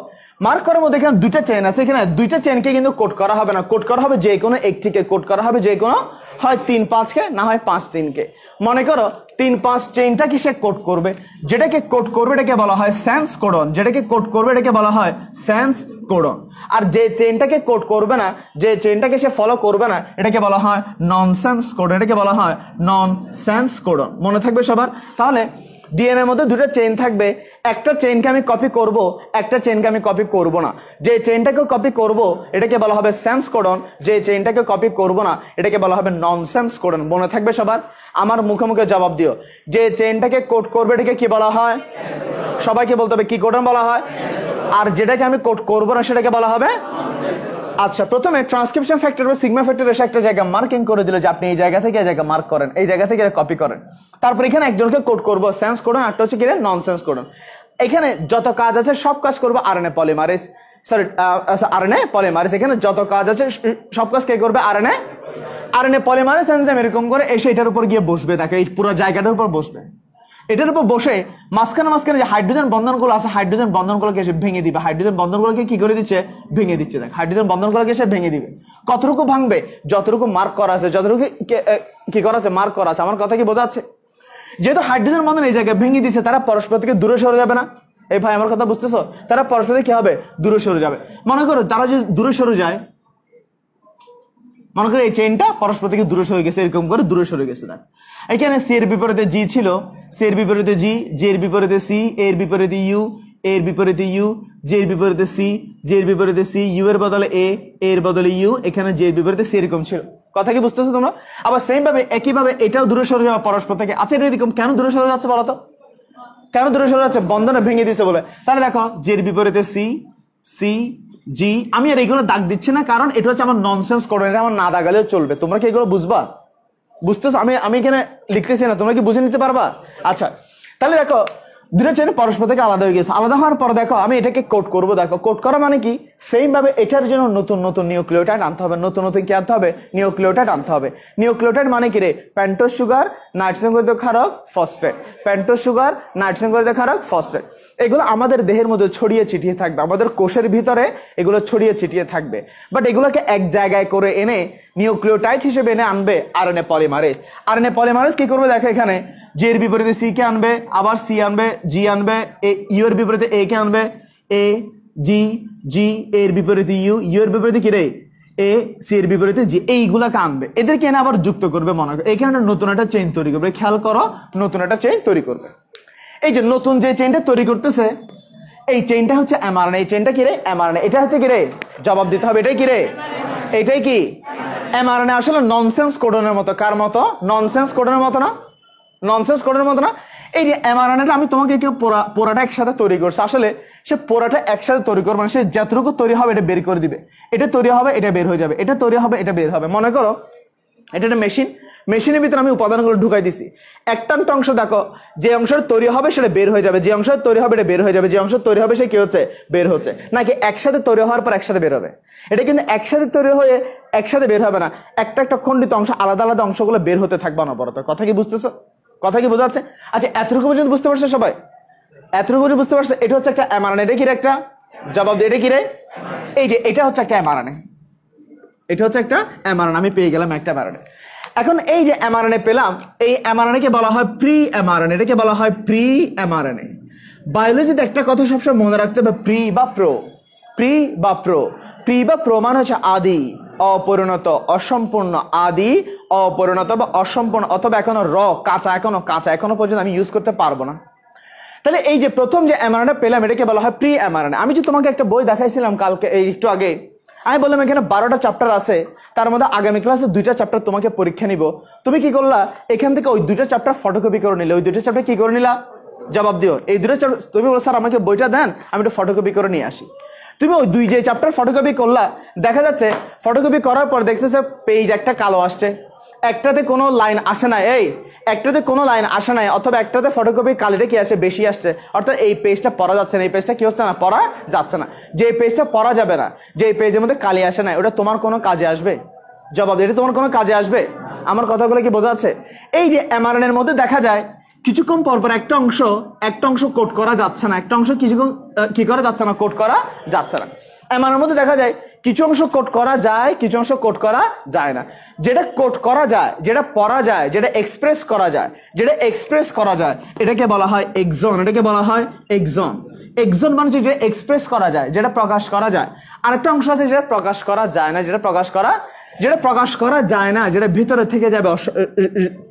Speaker 1: মার্ক করার মধ্যে এখানে 2টা চেইন আছে। এখানে 2টা চেইনকে কিন্তু কোড করা হবে না, কোড করা হবে যে কোনো একটিকে, কোড করা হবে যে কোনো হয় 3-5 কে, না হয় 5-3 কে। মনে করো 3-5 চেইনটা কি সে কোড করবে, যেটাকে কোড করবে এটাকে বলা হয় সেন্স কোডন, যেটাকে কোড করবে এটাকে বলা হয় সেন্স কোডন। আর যে চেইনটাকে কোড করবে না, যে চেইনটাকে সে ফলো করবে না, এটাকে বলা হয় ননসেন্স কোডন, এটাকে বলা হয় ননসেন্স কোডন। মনে থাকবে সবার? তাহলে ডিএনএ এর মধ্যে 2টা চেইন থাকবে, একটা চেইনকে আমি কপি করব, একটা চেইনকে আমি কপি করব না। যে চেইনটাকে কপি করব এটাকে বলা হবে সেন্স কোডন, যে চেইনটাকে কপি করব না এটাকে বলা হবে ননসেন্স কোডন। মনে থাকবে সবার? আমার মুখে মুখে জবাব দিও। যে চেইনটাকে কোড করবে এটাকে কি বলা হয়? সবাইকে বলতে হবে কি কোডন বলা হয়। আর যেটাকে আমি কোড করব না সেটাকে বলা হবে আচ্ছা, প্রথমে ট্রান্সক্রিপশন ফ্যাক্টর বা সিগমা ফ্যাক্টর এসে একটা জায়গা মার্কিং করে দিল যে আপনি এই জায়গা থেকে এই জায়গা মার্ক করেন, এই জায়গা থেকে কপি করেন। তারপর এখানে একজনকে কোড করব সেন্স কোডন, একটা হচ্ছে কি নন সেন্স কোডন। এখানে যত কাজ আছে সব কাজ করবো RNA polymerase, sorry RNA polymerase. এখানে যত কাজ আছে সব কাজ কে করবে? আরএনএ পলিমারেজ এনজাইম এরকম করে এসে এটার উপর গিয়ে বসবে, দেখো এই পুরো জায়গাটার উপর বসবে। এটার উপর বসে মাঝখানে যে হাইড্রোজেন বন্ধনগুলো আছে, হাইড্রোজেন বন্ধনগুলোকে এসে ভেঙে দিবে। হাইড্রোজেন বন্ধনগুলোকে কি করে দিচ্ছে? ভেঙে দিচ্ছে। দেখ হাইড্রোজেন বন্ধনগুলোকে এসে ভেঙে দিবে। কতটুকু ভাঙবে? যতটুকু মার্ক করা আছে, যতটুকু কি করা আছে? মার্ক করা আছে। আমার কথা কি বোঝা যাচ্ছে? যেহেতু হাইড্রোজেন বন্ধন এই জায়গায় ভেঙে দিচ্ছে, তারা পরস্পর থেকে দূরে সরে যাবে না? এই ভাই আমার কথা বুঝতেছো? তারা পরস্পর থেকে কি হবে? দূরে সরে যাবে। মনে করো তারা যদি দূরে সরে যায়, মনে করো এই চেইনটা পরস্পর থেকে দূরে সরে গেছে, এরকম করে দূরে সরে গেছে। দেখ এখানে সি এর বিপরীতে জি ছিল, সি এর বিপরীতে জি, জি এর বিপরীতে সি, এর বিপরীতে ইউ, এর বিপরীতে ইউ, জি এর বিপরীতে সি, জি এর বিপরীতে সি, ইউ এর বদলে এর বদলে ইউ, এখানে জি এর বিপরীতে সি, এরকম ছিল। কথা কি বুঝতেছো তোমরা? আবার সেম ভাবে একইভাবে এটাও দূরে সরে যাবে পরস্পর থেকে। আচ্ছা এটা এরকম কেন দূরে সরে যাচ্ছে বলো তো? কেন দূরে সরে যাচ্ছে? বন্ধনে ভেঙে দিছে বলে। তাহলে দেখো জি এর বিপরীতে সি, সি, জি। আমি আর এইগুলো দাগ দিচ্ছি না, কারণ এটা হচ্ছে আমার ননসেন্স কোড, এটা আমার না দাগালেও চলবে। তোমরা কি এগুলো বুঝবা? বুঝতেছো? আমি এখানে লিখতেছি না, তোমরা কি বুঝে নিতে পারবা? আচ্ছা তাহলে দেখো দুটো চেন পরস্পর থেকে আলাদা হয়ে গেছে। আলাদা হওয়ার পর দেখো আমি এটাকে কোড করবো। দেখো কোড করা মানে কি? সেম ভাবে এটার জন্য নতুন নতুন নিউক্লিওটাইড আনতে হবে, নতুন নতুন কি আনতে হবে? নিউক্লিওটাইড আনতে হবে। নিউক্লিওটাইড মানে কি রে? পেন্টোজ সুগার, নাইট্রোজেন গঠিত ক্ষারক, ফসফেট। পেন্টোজ সুগার, নাইট্রোজেন গঠিত ক্ষারক, ফসফেট। এগুলো আমাদের দেহের মধ্যে ছড়িয়ে ছিটিয়ে থাকবে, আমাদের কোষের ভিতরে এগুলো ছড়িয়ে ছিটিয়ে থাকবে। বাট এগুলোকে এক জায়গায় করে এনে নিউক্লিওটাইড হিসেবে এনে আনবে আরএনএ পলিমারেজ। আরএনএ পলিমারেজ কি করবে? দেখো এখানে জি এর বিপরীতে সি কে আনবে, আবার সি আনবে, জি আনবে, ইউ এর বিপরীতে এ কে আনবে, এ, জি, জি এর বিপরীতে ইউ, ইউ এর বিপরীতে কি রে? এ, সি এর বিপরীতে জি। এইগুলাকে আনবে, এদেরকে এনে আবার যুক্ত করবে। মনে করো এখানে নতুন একটা চেইন তৈরি করবে। খেয়াল করো, নতুন একটা চেইন তৈরি করবে। এই যে নতুন যে চেইনটা তৈরি করতেছে, এই চেইনটা হচ্ছে এমআরএনএ। এই চেইনটা কি রে? এমআরএনএ। এটা হচ্ছে কি রে? জবাব দিতে হবে। এটাই কি রে? এটাই কি এমআরএনএ? আসলে ননসেন্স কোডনের মতো। কার মতো? ননসেন্স কোডনের মতো না? ননসেন্স কোডের মতো না? এই যে এমআরএনএটা আমি তোমাকে কেউ পোড়াটা একসাথে তৈরি করছে, আসলে সে পোড়াটা একসাথে তৈরি করবে না। সে যতটুকু তৈরি হবে এটা বের করে দিবে। এটা তৈরি হবে, এটা বের হয়ে যাবে, এটা তৈরি হবে, এটা বের হবে। মনে করো এটা একটা মেশিন, মেশিনের ভিতরে আমি উপাদানগুলো ঢুকাই দিছি। একটা অংশ দেখো, যে অংশটা তৈরি হবে সেটা বের হয়ে যাবে, যে অংশটা তৈরি হবে এটা বের হয়ে যাবে, যে অংশ তৈরি হবে সে কি হচ্ছে? বের হচ্ছে। নাকি একসাথে তৈরি হওয়ার পর একসাথে বের হবে? এটা কিন্তু একসাথে তৈরি হয়ে একসাথে বের হবে না। একটা একটা খণ্ডিত অংশ, আলাদা আলাদা অংশগুলো বের হতে থাকবে অনবরত। কথা কি বুঝতেছো? কথা কি বোঝা যাচ্ছে? আচ্ছা এতটুকু পর্যন্ত বুঝতে পারছো সবাই? এতটুকু পর্যন্ত বুঝতে পারছো? এটা হচ্ছে একটা এমআরএনএ। এটা কি একটা জবাব দিয়ে? এটা কি রে? এই যে এটা হচ্ছে একটা এমআরএনএ, এটা হচ্ছে একটা এমআরএনএ। আমি পেয়ে গেলাম একটা এমআরএনএ। এখন এই যে এমআরএনএ পেলাম, এই এমআরএনএ কে বলা হয় প্রি এমআরএনএ। এটাকে বলা হয় প্রি এমআরএনএ। বায়োলজিতে একটা কথা সবসময় মনে রাখতে হবে, প্রি বা প্রো। প্রি বা প্রো। প্রি বা প্রো মানে হচ্ছে আদি, অপরিণত, অসম্পূর্ণ। আদি, অপরিণত বা অসম্পূর্ণ, অথবা এখনো র, কাঁচা, এখনো পর্যন্ত আমি ইউজ করতে পারবো না। তাহলে এই যে প্রথম যে এমআরএনএ পেলাম এটাকে বলা হয় প্রি এমআরএনএ। আমি যে তোমাকে একটা বই দেখাইছিলাম কালকে, এই একটু আগে, আমি বললাম এখানে 12টা চ্যাপ্টার আছে, তার মধ্যে আগামী ক্লাসে 2টা চ্যাপ্টার তোমাকে পরীক্ষা নিব। তুমি কি করলা? এখান থেকে ওই 2টা চ্যাপ্টার ফটোকপি করে নিলে। ওই 2টা চ্যাপ্টার কি করে নিলা? জবাব দিও। এই 2টা চ্যাপ্টার তুমি বলো স্যার আমাকে বইটা দেন, আমি একটু ফটোকপি করে নিয়ে আসি। তুমি ওই যে চ্যাপ্টার ফটোকপি করলা, দেখা যাচ্ছে ফটোকপি করার পর দেখতেছে পেজ একটা কালো আসছে, একটাতে কোনো লাইন আসে না। এই একটাতে কোনো লাইন আসে নাই, অথবা একটাতে ফটোকপি কালিটা কি আসে? বেশি আসছে। অর্থাৎ এই পেজটা পড়া যাচ্ছে না, এই পেজটা কি হচ্ছে না? পড়া যাচ্ছে না। যে পেজটা পড়া যাবে না, যে পেজের মধ্যে কালি আসে না, ওটা তোমার কোনো কাজে আসবে? জবাব, এটা তোমার কোনো কাজে আসবে? আমার কথাগুলো কি বোঝা যাচ্ছে? এই যে এমআরএনএর মধ্যে দেখা যায় কিছুক্ষণ পর পর একটা অংশ কোড করা যাচ্ছে না, একটা অংশ কিছুক্ষণ কি করা যাচ্ছে না? কোড করা যাচ্ছে না। এমআরএনএর মধ্যে দেখা যায় কিছু অংশ কোড করা যায়, কিছু অংশ কোড করা যায় না। যেটা কোড করা যায়, যেটা পড়া যায়, যেটা এক্সপ্রেস করা যায়, এটাকে বলা হয় এক্সন। এটাকে বলা হয় এক্সন। এক্সন মানে যেটা এক্সপ্রেস করা যায়, যেটা প্রকাশ করা যায়। আরেকটা অংশ আছে যেটা প্রকাশ করা যায় না, যেটা প্রকাশ করা যায় না, যেটা ভিতরে থেকে যাবে,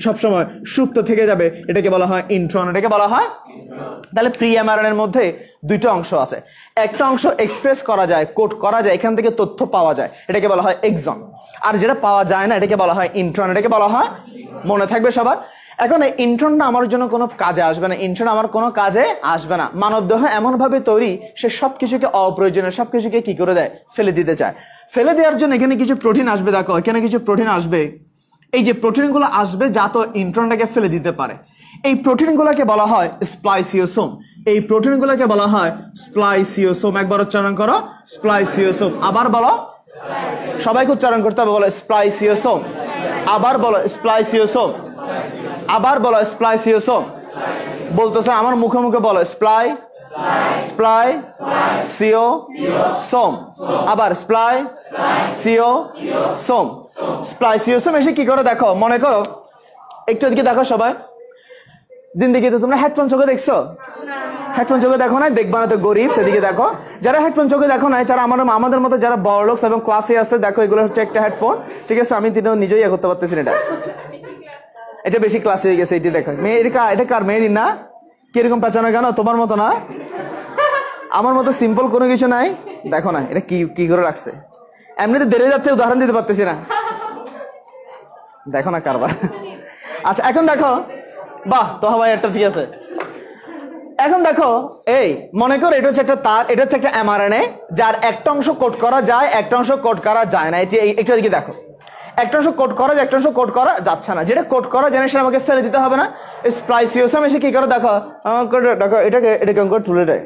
Speaker 1: সবসময় সুপ্ত থেকে যাবে, এটাকে বলা হয় ইন্ট্রন। এটাকে বলা হয়। তাহলে প্রি এমআরএনএর মধ্যে 2টা অংশ আছে। একটা অংশ এক্সপ্রেস করা যায়, কোড করা যায়, এখান থেকে তথ্য পাওয়া যায়, এটাকে বলা হয় এক্সন। আর যেটা পাওয়া যায় না এটাকে বলা হয় ইন্ট্রন। এটাকে বলা হয়, মনে থাকবে সবার। এখন এই ইন্ট্রনটা আমার জন্য কোনো কাজে আসবে না, ইন্ট্রন আমার কোনো কাজে আসবে না। মানবদেহ এমন ভাবে তৈরি, সে সবকিছুকে অপ্রয়োজনীয় সবকিছুকে কি করে দেয়, ফেলে দিতে চায়। ফেলে দেওয়ার জন্য এখানে কিছু প্রোটিন আসবে, দেখো এখানে কিছু প্রোটিন আসবে। এই যে প্রোটিনগুলো আসবে যা তো ইন্ট্রনটাকে ফেলে দিতে পারে, এই প্রোটিনগুলোকে বলা হয় স্প্লাইসিওসোম। এই প্রোটিনগুলোকে বলা হয় স্প্লাইসিওসোম। একবার উচ্চারণ করো, স্প্লাইসিওসোম। আবার বলো, সবাইকে উচ্চারণ করতে হবে, বলো স্প্লাইসিওসোম। আবার বলো স্প্লাইসিওসোম। আবার বলো স্প্লাইসিওসোম। বলতেছে আমার মুখে মুখে বলো, স্প্লাইসিওসোম। আবার স্প্লাইসিওসোম। স্প্লাইসিওসোম এসে কি করে দেখো, মনে করো একটু এদিকে দেখো সবাই। জিন্দিগিতে তোমরা হেডফোন চোখে দেখছো? হেডফোন চোখে দেখো না, দেখবা না তো গরিব, সেদিকে দেখো। যারা হেডফোন চোখে দেখো না, যারা আমাদের মতো যারা বড় লোক এবং ক্লাসে আছে, দেখো এগুলো হচ্ছে একটা হেডফোন, ঠিক আছে? আমি নিজেই ইয়ে করতে পারতেছি না, এটা বেশি ক্লাসে হয়ে গেছে। এটি দেখো মেয়ে, এটা কার মেয়েদিন না? কিরকম পেঁচানো কেন? তোমার মতো না, আমার মতো সিম্পল কোনো কিছু নাই। দেখো না এটা কি করে রাখছে, এমনিতে দেরে যাচ্ছে, উদাহরণ দিতে পারতেছি না। দেখো না কারবার। আচ্ছা এখন দেখো, বাহ তো ভাই একটা ঠিক আছে। এখন দেখো, এই মনে করো এটা হচ্ছে একটা তার, এটা হচ্ছে একটা এমআরএনএ, যার একটা অংশ কোড করা যায়, একটা অংশ কোড করা যায় না। একটু এদিকে দেখো, একটা অংশ কোড করা যায়, একটা অংশ কোড করা যাচ্ছে না। যেটা কোড করা যায় না সেটা আমাকে ফেলে দিতে হবে না। স্প্লাইসিওসোম এসে কি করে দেখো, দেখো এটাকে এরকম করে তুলে দেয়,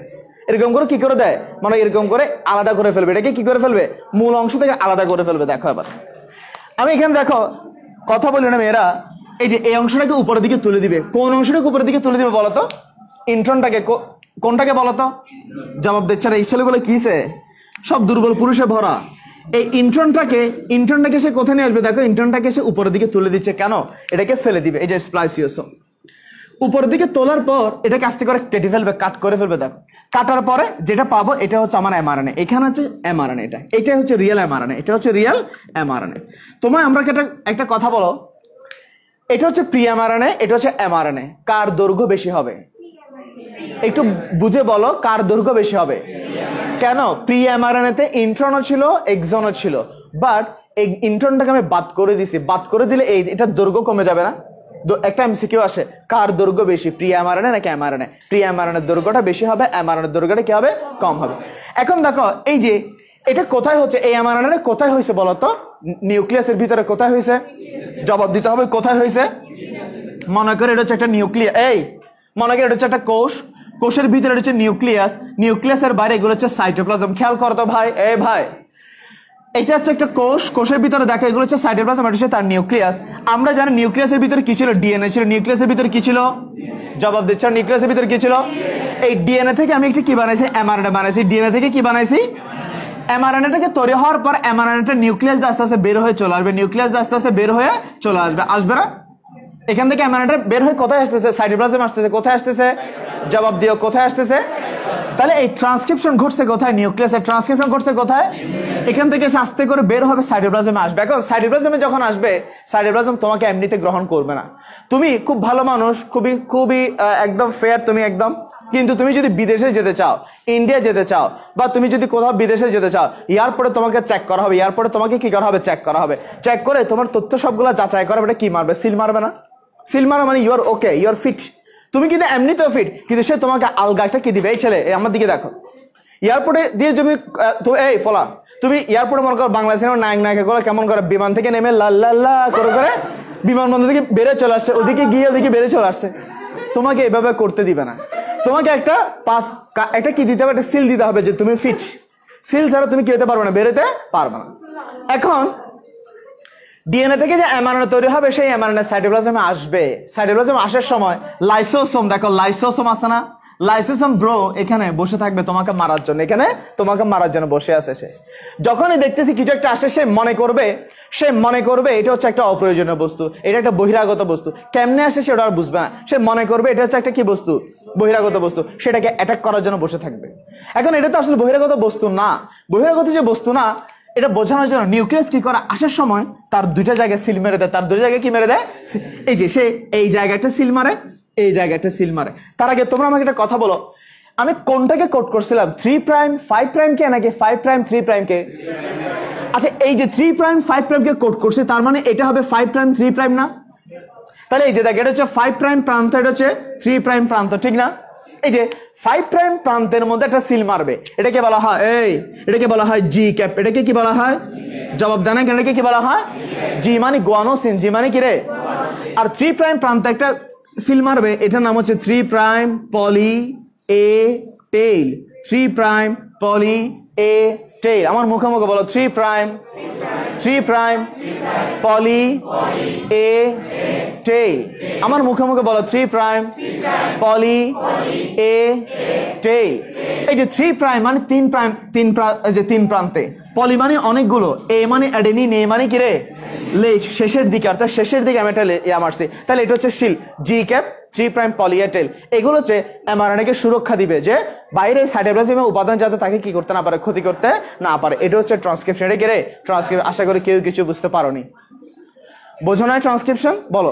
Speaker 1: এরকম করে কি করে দেয়, মানে এরকম করে আলাদা করে ফেলবে, এটাকে কি করে ফেলবে, মূল অংশ থেকে আলাদা করে ফেলবে। দেখো এবার আমি এখানে দেখো কথা বলি না মেয়েরা, এই যে এই অংশটাকে উপরের দিকে তুলে দিবে। কোন অংশটাকে উপরের দিকে তুলে দিবে বলতো? ইন্ট্রনটাকে। কোনটাকে বলতো? জবাব দিচ্ছে না, এই ছেলেগুলো কিসে সব দুর্বল পুরুষে ভরা। এই ইন্ট্রনটাকে সে কোথায় নিয়ে আসবে? দেখো ইন্ট্রনটাকে সে উপরের দিকে তুলে দিচ্ছে, কেন? এটাকে ফেলে দিবে। এই যে স্প্লাইসিওসোম উপরের দিকে তোলার পর এটাকে আস্তে করে কেটে ফেলবে, কাট করে ফেলবে। দেখো কাটার পরে যেটা পাবো এটা হচ্ছে আমার এমআরএনএ। এখানে হচ্ছে এমআরএনএ, এটাই হচ্ছে রিয়েল এমআরএনএ, এটা হচ্ছে রিয়েল এমআরএনএ। তোমায় আমরা একটা কথা বলো, এটা হচ্ছে প্রি এমআরএনএ, এটা হচ্ছে এমআরএনএ, কার দৈর্ঘ্য বেশি হবে? একটু বুঝে বলো, কার দৈর্ঘ্য বেশি হবে? কেন? প্রি এমআরএনএতে ইন্ট্রনও ছিল, এক্সনও ছিল, বাট এই ইন্ট্রনটাকে আমি বাদ করে দিছি। বাদ করে দিলে এটার দৈর্ঘ্য কমে যাবে না? একটা এমসিকিউ আসে, কার দৈর্ঘ্য বেশি, প্রি এমআরএনএ নাকি এমআরএনএ? প্রি এমআরএনএর দৈর্ঘ্যটা বেশি হবে, এমআরএনএর দৈর্ঘ্যটা কি হবে? কম হবে। এখন দেখো এই যে এটা কোথায় হচ্ছে, এই এমআরএনএ কোথায় হয়েছে বলতো? নিউক্লিয়াসের ভিতরে। কোথায় হয়েছে? জবাব দিতে হবে, কোথায় হয়েছে? মনে করে এটা হচ্ছে একটা নিউক্লিয়াস। এই মনে করে এটা হচ্ছে একটা কোষ, কোষের ভিতরে হচ্ছে নিউক্লিয়াস, নিউক্লিয়াসের বাইরে এগুলো হচ্ছে সাইটোপ্লাজম। খেয়াল করো তো ভাই, এই ভাই এটা হচ্ছে একটা কোষ, কোষের ভিতরে দেখো এগুলো হচ্ছে সাইটোপ্লাজম, এটা হচ্ছে তার নিউক্লিয়াস। আমরা জানি নিউক্লিয়াসের ভিতরে কি ছিল? ডিএনএ ছিল। নিউক্লিয়াসের ভিতরে কি ছিল? জবাব দিচ্ছ, নিউক্লিয়াসের ভিতরে কি ছিল? এই ডিএনএ থেকে আমি একটা কি বানাইছি? এমআরএনএ বানাইছি। ডিএনএ থেকে কি বানাইছি? এমআরএনএটাকে তৈরি হওয়ার পর এমআরএনএটা নিউক্লিয়াস দিয়ে আস্তে আস্তে বের হয়ে চলে আসবে, নিউক্লিয়াস দিয়ে আস্তে আস্তে বের হয়ে চলে আসবে। আসবে না? এখান থেকে এমআরএনএটা বের হয়ে কোথায় আসতেছে? সাইটোপ্লাজমে আসতেছে। কোথায় আসতেছে? জবাব দিও, কোথায় আসতেছে? তাহলে এই ট্রান্সক্রিপশন ঘটছে কোথায়? নিউক্লিয়াসের ট্রান্সক্রিপশন ঘটছে কোথায়? এখান থেকে আস্তে করে বের হবে, সাইটোপ্লাজমে আসবে। এখন সাইটোপ্লাজমে যখন আসবে, সাইটোপ্লাজম তোমাকে এমনিতে গ্রহণ করবে না। তুমি খুব ভালো মানুষ, খুবই একদম ফেয়ার তুমি একদম, কিন্তু তুমি যদি বিদেশে যেতে চাও, ইন্ডিয়া যেতে চাও, বা তুমি যদি কোথাও বিদেশে যেতে চাও, এয়ারপোর্টে তোমাকে চেক করা হবে। এয়ারপোর্টে তোমাকে কি করা হবে? চেক করা হবে। চেক করে তোমার তথ্য সবগুলো যাচাই করা হবে। এটা কি মারবে? সিল মারবে না? সিল মারা মানে you are okay, you are fit. তুমি কিন্তু এমনিতেও ফিট, কিন্তু সে তোমাকে আলগা একটা কি দিবে? এই ছেলে আমার দিকে দেখো, এয়ারপোর্টে দিয়ে তুমি এই ফলা, তুমি এয়ারপোর্টে মনে করো বাংলাদেশের নায়িকা গুলো কেমন করে বিমান থেকে নেমে লাল্লা করে বিমানবন্দর থেকে বেড়ে চলে আসছে, ওদিকে গিয়ে ওদিকে বেড়ে চলে আসছে। তোমাকে এভাবে করতে দিবে না। তোমাকে একটা কি দিতে হবে? একটা সিল দিতে হবে যে তুমি ফিট। সিল ছাড়া তুমি কি হতে পারবে না? বেরোতে পারবে না। এখন ডিএনএ থেকে যে এমআরএনএ তৈরি হবে, সেই এমআরএনএ সাইটোপ্লাজমে আসবে। সাইটোপ্লাজমে আসার সময় লাইসোসোম, দেখো লাইসোসোম আছে না? লাইসোসোম ব্রো এখানে বসে থাকবে তোমাকে মারার জন্য, এখানে তোমাকে মারার জন্য বসে আছে সে। যখনই দেখতেছি কিছু একটা আসে, সে মনে করবে এটা হচ্ছে একটা অপ্রয়োজনীয় বস্তু, এটা একটা বহিরাগত বস্তু। কেমনে আসে সেটা আর বুঝবে না। সে মনে করবে এটা হচ্ছে একটা কি বস্তু? বহিরাগত বস্তু। সেটাকে অ্যাটাক করার জন্য বসে থাকবে। এখন এটা তো আসলে বহিরাগত বস্তু না। বহিরাগত যে বস্তু না, এটা বোঝানোর জন্য নিউক্লিয়াস কি করে আসার সময় তার দুইটা জায়গায় সিল মেরে দেয়। তার দুই জায়গায় কি মেরে দেয়? এই যে সে এই জায়গাটা সিল মারে, এই জায়গাটা সিল মারে। তার আগে তোমরা আমাকে একটা কথা বলো, আমি কোনটাকে কোড করছিলাম? 3 প্রাইম 5 প্রাইম কে নাকি 5 প্রাইম 3 প্রাইম কে? আচ্ছা এই যে 3 প্রাইম 5 প্রাইম কে কোড করছে, তার মানে এটা হবে 5 প্রাইম 3 প্রাইম না? তাহলে এই যে দেখ, এটা হচ্ছে 5 প্রাইম প্রান্ত, এটা হচ্ছে 3 প্রাইম প্রান্ত, ঠিক না? এই যে 5 প্রাইম প্রান্তের মধ্যে একটা সিল মারবে, এটাকে বলা হয় এটাকে বলা হয় জি ক্যাপ। এটাকে কি বলা হয়? জবাব দেন, এটাকে কি বলা হয়? জি মানে গুয়ানোসিন, জি মানে কি রে? আর 3 প্রাইম প্রান্তে একটা সিল মারবে, এটার নাম হচ্ছে 3 প্রাইম পলি এ টেইল। 3 প্রাইম পলি এ টেইল। আমার মুখে মুখে বলো 3 প্রাইম পলি এ টেইল। আমার মুখে মুখে বলো 3 প্রাইম পলি এ টেইল। এই যে 3 প্রাইম মানে 3 প্রান্তে, পলি মানে অনেকগুলো, এ মানে অ্যাডেনিন, এ মানে কি রে? লেজ, শেষের দিকে, অর্থাৎ শেষের দিকে আমি একটা মারছি, তাহলে এটা হচ্ছে সিল জি ক্যাপ 3 প্রাইম পলি এ টেইল। এগুলো হচ্ছে এমআরএনএ কে সুরক্ষা দিবে যে বাইরে সাইটোপ্লাজমের উপাদান যাতে তাকে কি করতে না পারে, ক্ষতি করতে না পারে। এটা হচ্ছে ট্রান্সক্রিপশন। এটা কি রে? ট্রান্সক্রিপশন। আশা করি কেউ কিছু বুঝতে পারোনি। বোঝো না ট্রান্সক্রিপশন? বলো।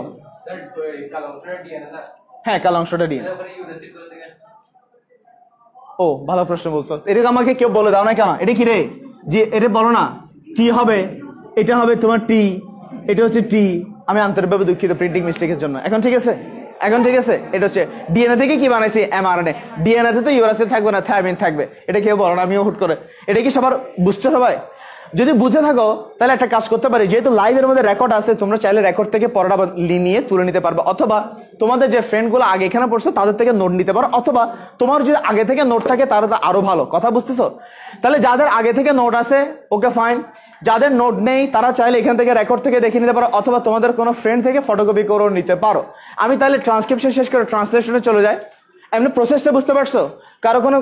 Speaker 1: হ্যাঁ, কালো অংশটা ডিএনএ। ও ভালো প্রশ্ন বলছো, এটা আমাকে কেউ বলে দাও না কেন? এটা কি রে? যে এটা বলো না, টি হবে, এটা হবে তোমার টি, এটা হচ্ছে টি। আমি আন্তরিকভাবে দুঃখিত প্রিন্টিং মিস্টেকের জন্য। এখন ঠিক আছে? এটা হচ্ছে ডিএনএ থেকে কি বানাইছি? এমআরএনএ। ডিএনএ তে তো ইউরাসিল থাকবে না, থায়ামিন থাকবে। এটা কেউ বলো না, আমিও হুট করে। এটা কি সবার বুঝতে সবাই? যদি বুঝে থাকো তাহলে একটা কাজ করতে পারি, যেহেতু লাইভের মধ্যে রেকর্ড আছে, তোমরা চাইলে রেকর্ড থেকে পড়াটা নিয়ে তুলে নিতে পারবে, অথবা তোমাদের যে ফ্রেন্ডগুলো আগে এখানে পড়ছো তাদের থেকে নোট নিতে পারো, অথবা তোমার যদি আগে থেকে নোট থাকে তাহলে তো আরো ভালো। কথা বুঝতেছো? তাহলে যাদের আগে থেকে নোট আছে ওকে ফাইন, যাদের নোট নেই তারা চাইলে এখান থেকে রেকর্ড থেকে দেখে নিতে পারো, অথবা তোমাদের কোনো ফ্রেন্ড থেকে ফটোকপি করে নিতে পারো। আমি তাহলে ট্রান্সক্রিপশন শেষ করে ট্রান্সলেশনে চলে যাই। এমনি প্রসেসটা বুঝতে পারছো? কারো কোনো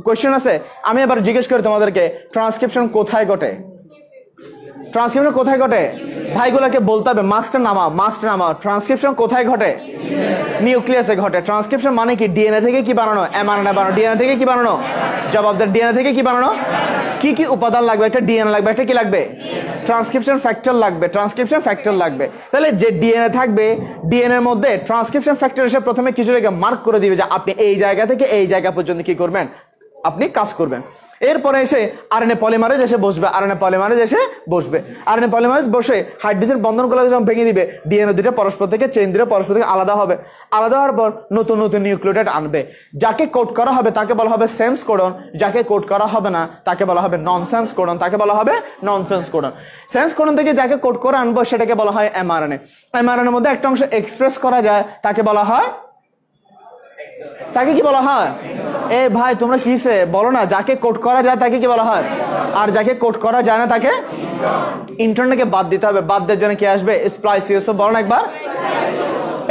Speaker 1: কোয়েশ্চেন আছে? আমি এবার জিজ্ঞেস করি তোমাদেরকে, ট্রান্সক্রিপশন কোথায় ঘটে? ট্রান্সক্রিপশন কোথায় ঘটে? ভাইগুলোকে বলতে হবে মাস্ট নামাও। ট্রান্সক্রিপশন কোথায় ঘটে? নিউক্লিয়াসে ঘটে। ট্রান্সক্রিপশন মানে কি? ডিএনএ থেকে কি বানানো? এমআরএনএ বানানো। ডিএনএ থেকে কি বানানো? জবাবদার। ডিএনএ থেকে কি বানানো? কি কি উপাদান লাগবে? একটা ডিএনএ লাগবে, একটা কি লাগবে? ট্রান্সক্রিপশন ফ্যাক্টর লাগবে। তাহলে যে ডিএনএ থাকবে, ডিএনএ এর মধ্যে ট্রান্সক্রিপশন ফ্যাক্টর এসে প্রথমে কিছু জায়গা মার্ক করে দিবে যে আপনি এই জায়গা থেকে এই জায়গা পর্যন্ত কি করবেন, আপনি কাজ করবেন। এরপরে এসে আরএনএ পলিমারেজ এসে বসবে। আরএনএ পলিমারেজ বসে হাইড্রোজেন বন্ধনগুলো যখন ভেঙে দিবে, ডিএনএ দুটো পরস্পর থেকে চেইন দুটো পরস্পর থেকে আলাদা হবে। আলাদা হওয়ার পর নতুন নতুন নিউক্লিওটাইড আনবে। যাকে কোড করা হবে তাকে বলা হবে সেন্স কোডন, যাকে কোড করা হবে না তাকে বলা হবে ননসেন্স কোডন। সেন্স কোডন থেকে যাকে কোড করে আনবো সেটাকে বলা হয় এমআরএনএ। এমআরএনএর মধ্যে একটা অংশ এক্সপ্রেস করা যায়, তাকে বলা হয় কি বলা হয়? এ ভাই তোমরা কিসে বলো না? যাকে কোড করা যায় তাকে কি বলা হয়? আর যাকে কোড করা যায় না তাকে ইন্ট্রনকে বাদ দিতে হবে। বাদ দেওয়ার জন্য কি আসবে? স্প্লাইসিওসোম। বলো না একবার।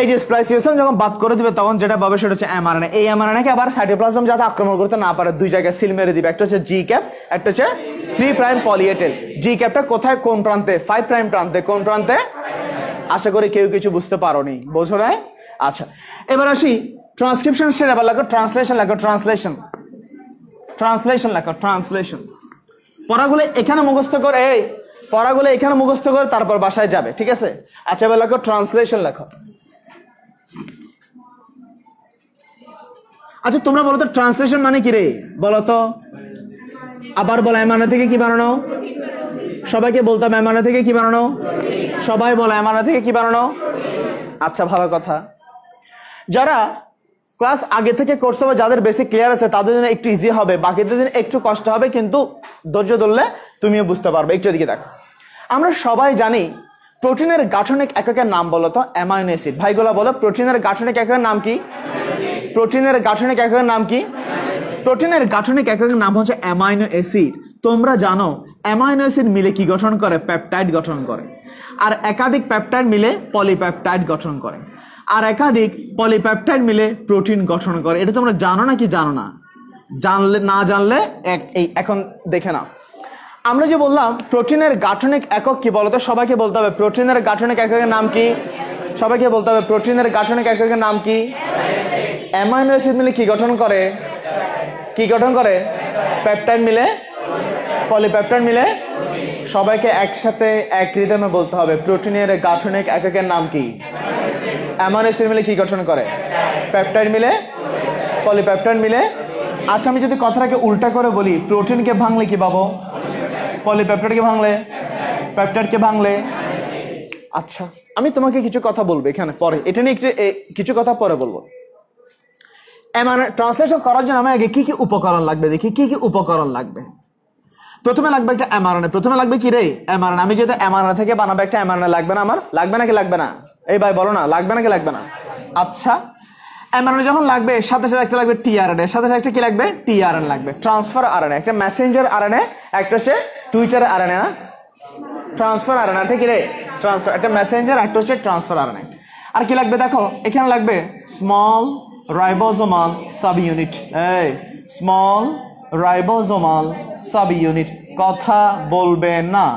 Speaker 1: এই যে স্প্লাইসিওসোম যখন বাদ করে দিবে তখন যেটা পাবে সেটা হচ্ছে এমআরএনএ। এই এমআরএনএকে আবার সাইটোপ্লাজম যাতে আক্রমণ করতে না পারে দুই জায়গায় সিল মেরে দিবে। একটা হচ্ছে জি ক্যাপ, একটা হচ্ছে 3 প্রাইম পলি এ টেইল। জি ক্যাপটা কোথায়, কোন প্রান্তে? 5 প্রাইম প্রান্তে। কোন প্রান্তে? আশা করি কেউ কিছু বুঝতে পারোনি। বোঝো না? আচ্ছা, এবার আসি ট্রান্সক্রিপশন শেষ। এবার লেখো ট্রান্সলেশন। পড়াগুলো এখানে মুখস্থ করে তারপর বাসায় যাবে, ঠিক আছে? আচ্ছা, এবার লেখো ট্রান্সলেশন। আচ্ছা তোমরা বলো তো ট্রান্সলেশন মানে কি রে? বলো তো, আবার বলো। এমআরএনএ থেকে কি বানানো? সবাইকে বলতে হবে এমআরএনএ থেকে কি বানানো? সবাই বলো এমআরএনএ থেকে কি বানানো? আচ্ছা, ভালো কথা। যারা ক্লাস আগে থেকে করছে বা যাদের বেসিক ক্লিয়ার আছে তাদের জন্য একটু ইজি হবে, বাকিদের জন্য একটু কষ্ট হবে, কিন্তু ধৈর্য ধরলে তুমিও বুঝতে পারবে। একটু এদিকে দেখো। আমরা সবাই জানি প্রোটিনের গাঠনিক এককের নাম বলো তো? Amino acid. ভাইগুলা বলো, প্রোটিনের গাঠনিক এককের নাম কি? প্রোটিনের গাঠনিক এককের নাম হচ্ছে অ্যামাইনো অ্যাসিড। তোমরা জানো অ্যামাইনো অ্যাসিড মিলে কি গঠন করে? পেপটাইড গঠন করে। আর একাধিক পেপটাইড মিলে পলিপেপটাইড গঠন করে। আর একাধিক পলিপেপটাইড মিলে প্রোটিন গঠন করে। এটা তোমরা জানো নাকি জানো না? জানলে এখন দেখে নাও। আমরা যে বললাম প্রোটিনের গাঠনিক একক কি বলতো? সবাইকে বলতে হবে প্রোটিনের গাঠনিক এককের নাম কি? সবাইকে বলতে হবে প্রোটিনের গাঠনিক এককের নাম কি? অ্যামাইনো অ্যাসিড মিলে কি গঠন করে? পেপটাইড মিলে পলিপেপটাইড মিলে। সবাইকে একসাথে এক রিদমে বলতে হবে প্রোটিনের গাঠনিক এককের নাম কি? অ্যামাইনো অ্যাসিড মিলে কি গঠন করে? পেপটাইড মিলে পলিপেপটাইড মিলে। আচ্ছা, আমি যদি কথাটাকে উল্টা করে বলি, প্রোটিনকে ভাঙলে কি পাবো? পলিপেপটাইডকে ভাঙলে, পেপটাইডকে ভাঙলে। আচ্ছা, আমি তোমাকে কিছু কথা বলবো এখানে পরে, এটা নিয়ে কিছু কথা পরে বলবো। ট্রান্সলেশন করার জন্য আমার আগে কি কি উপকরণ লাগবে দেখি, কি কি উপকরণ লাগবে। প্রথমে লাগবে একটা mRNA, প্রথমে লাগবে কি রে mRNA। আমি যেহেতু mRNA থেকে বানাবো একটা mRNA লাগবে না আমার, লাগবে নাকি লাগবে না? এই ভাই বলো না, লাগবে নাকি লাগবে না? আচ্ছা, mRNA যখন লাগবে সাথে সাথে একটা লাগবে tRNA, সাথে সাথে একটা কি লাগবে tRNA লাগবে, ট্রান্সফার RNA। একটা মেসেঞ্জার RNA, একটা হচ্ছে টুইটার RNA না, ট্রান্সফার RNA ঠিক রে, ট্রান্সফার একটা মেসেঞ্জার, একটা হচ্ছে ট্রান্সফার RNA। আর কি লাগবে দেখো, এখানে লাগবে স্মল রাইবোজোমাল সাব ইউনিট, এই স্মল রাইবোজোমাল সাব ইউনিট, কথা বলবে না।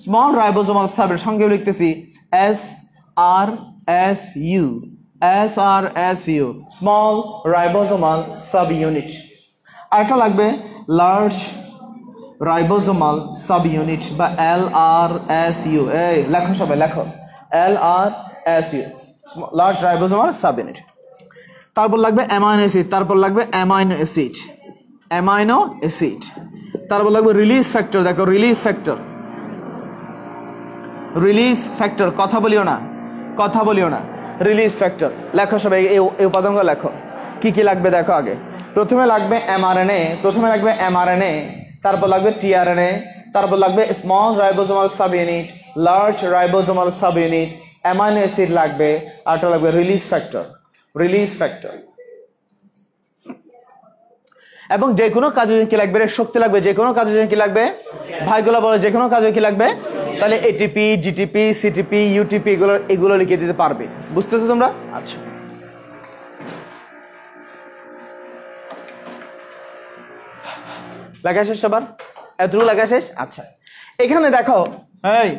Speaker 1: স্মল রাইবোজোমাল সাবের সঙ্গে লিখতেছি SRSU, SRSU, small ribosomal sub unit. আরেকটা লাগবে লার্জ রাইবোজোমাল সাব ইউনিট বা LRSU, এই লেখো সবাই লেখো, LRSU, large ribosomal sub unit. তারপর লাগবে অ্যামাইনো অ্যাসিড, তারপর লাগবে অ্যামাইনো অ্যাসিড, অ্যামাইনো অ্যাসিড। তারপর লাগবে রিলিজ ফ্যাক্টর, দেখো রিলিজ ফ্যাক্টর, রিলিজ ফ্যাক্টর, কথা বলিও না, কথা বলিও না, রিলিজ ফ্যাক্টর লেখো সবাই, এই উপাদানগুলো লেখো। কি কি লাগবে দেখো আগে, প্রথমে লাগবে mRNA, প্রথমে লাগবে mRNA, তারপর লাগবে tRNA, তারপর লাগবে small ribosomal sub unit, large ribosomal sub unit, amino acid লাগবে, আরটা লাগবে রিলিজ ফ্যাক্টর, রিলিজ ফ্যাক্টর। এবং যে কোনো কাজে কি লাগবে, শক্তি লাগবে, যে কোনো কাজে কি লাগবে ভাইগুলো বলে, যে কোনো কাজে কি লাগবে, তাহলে ATP, GTP, CTP, UTP এগুলো লিখে দিতে পারবে, বুঝতেছো তোমরা? আচ্ছা, লেখা শেষ সবার, এতটুকু লেখা শেষ? আচ্ছা, এখানে দেখো, এই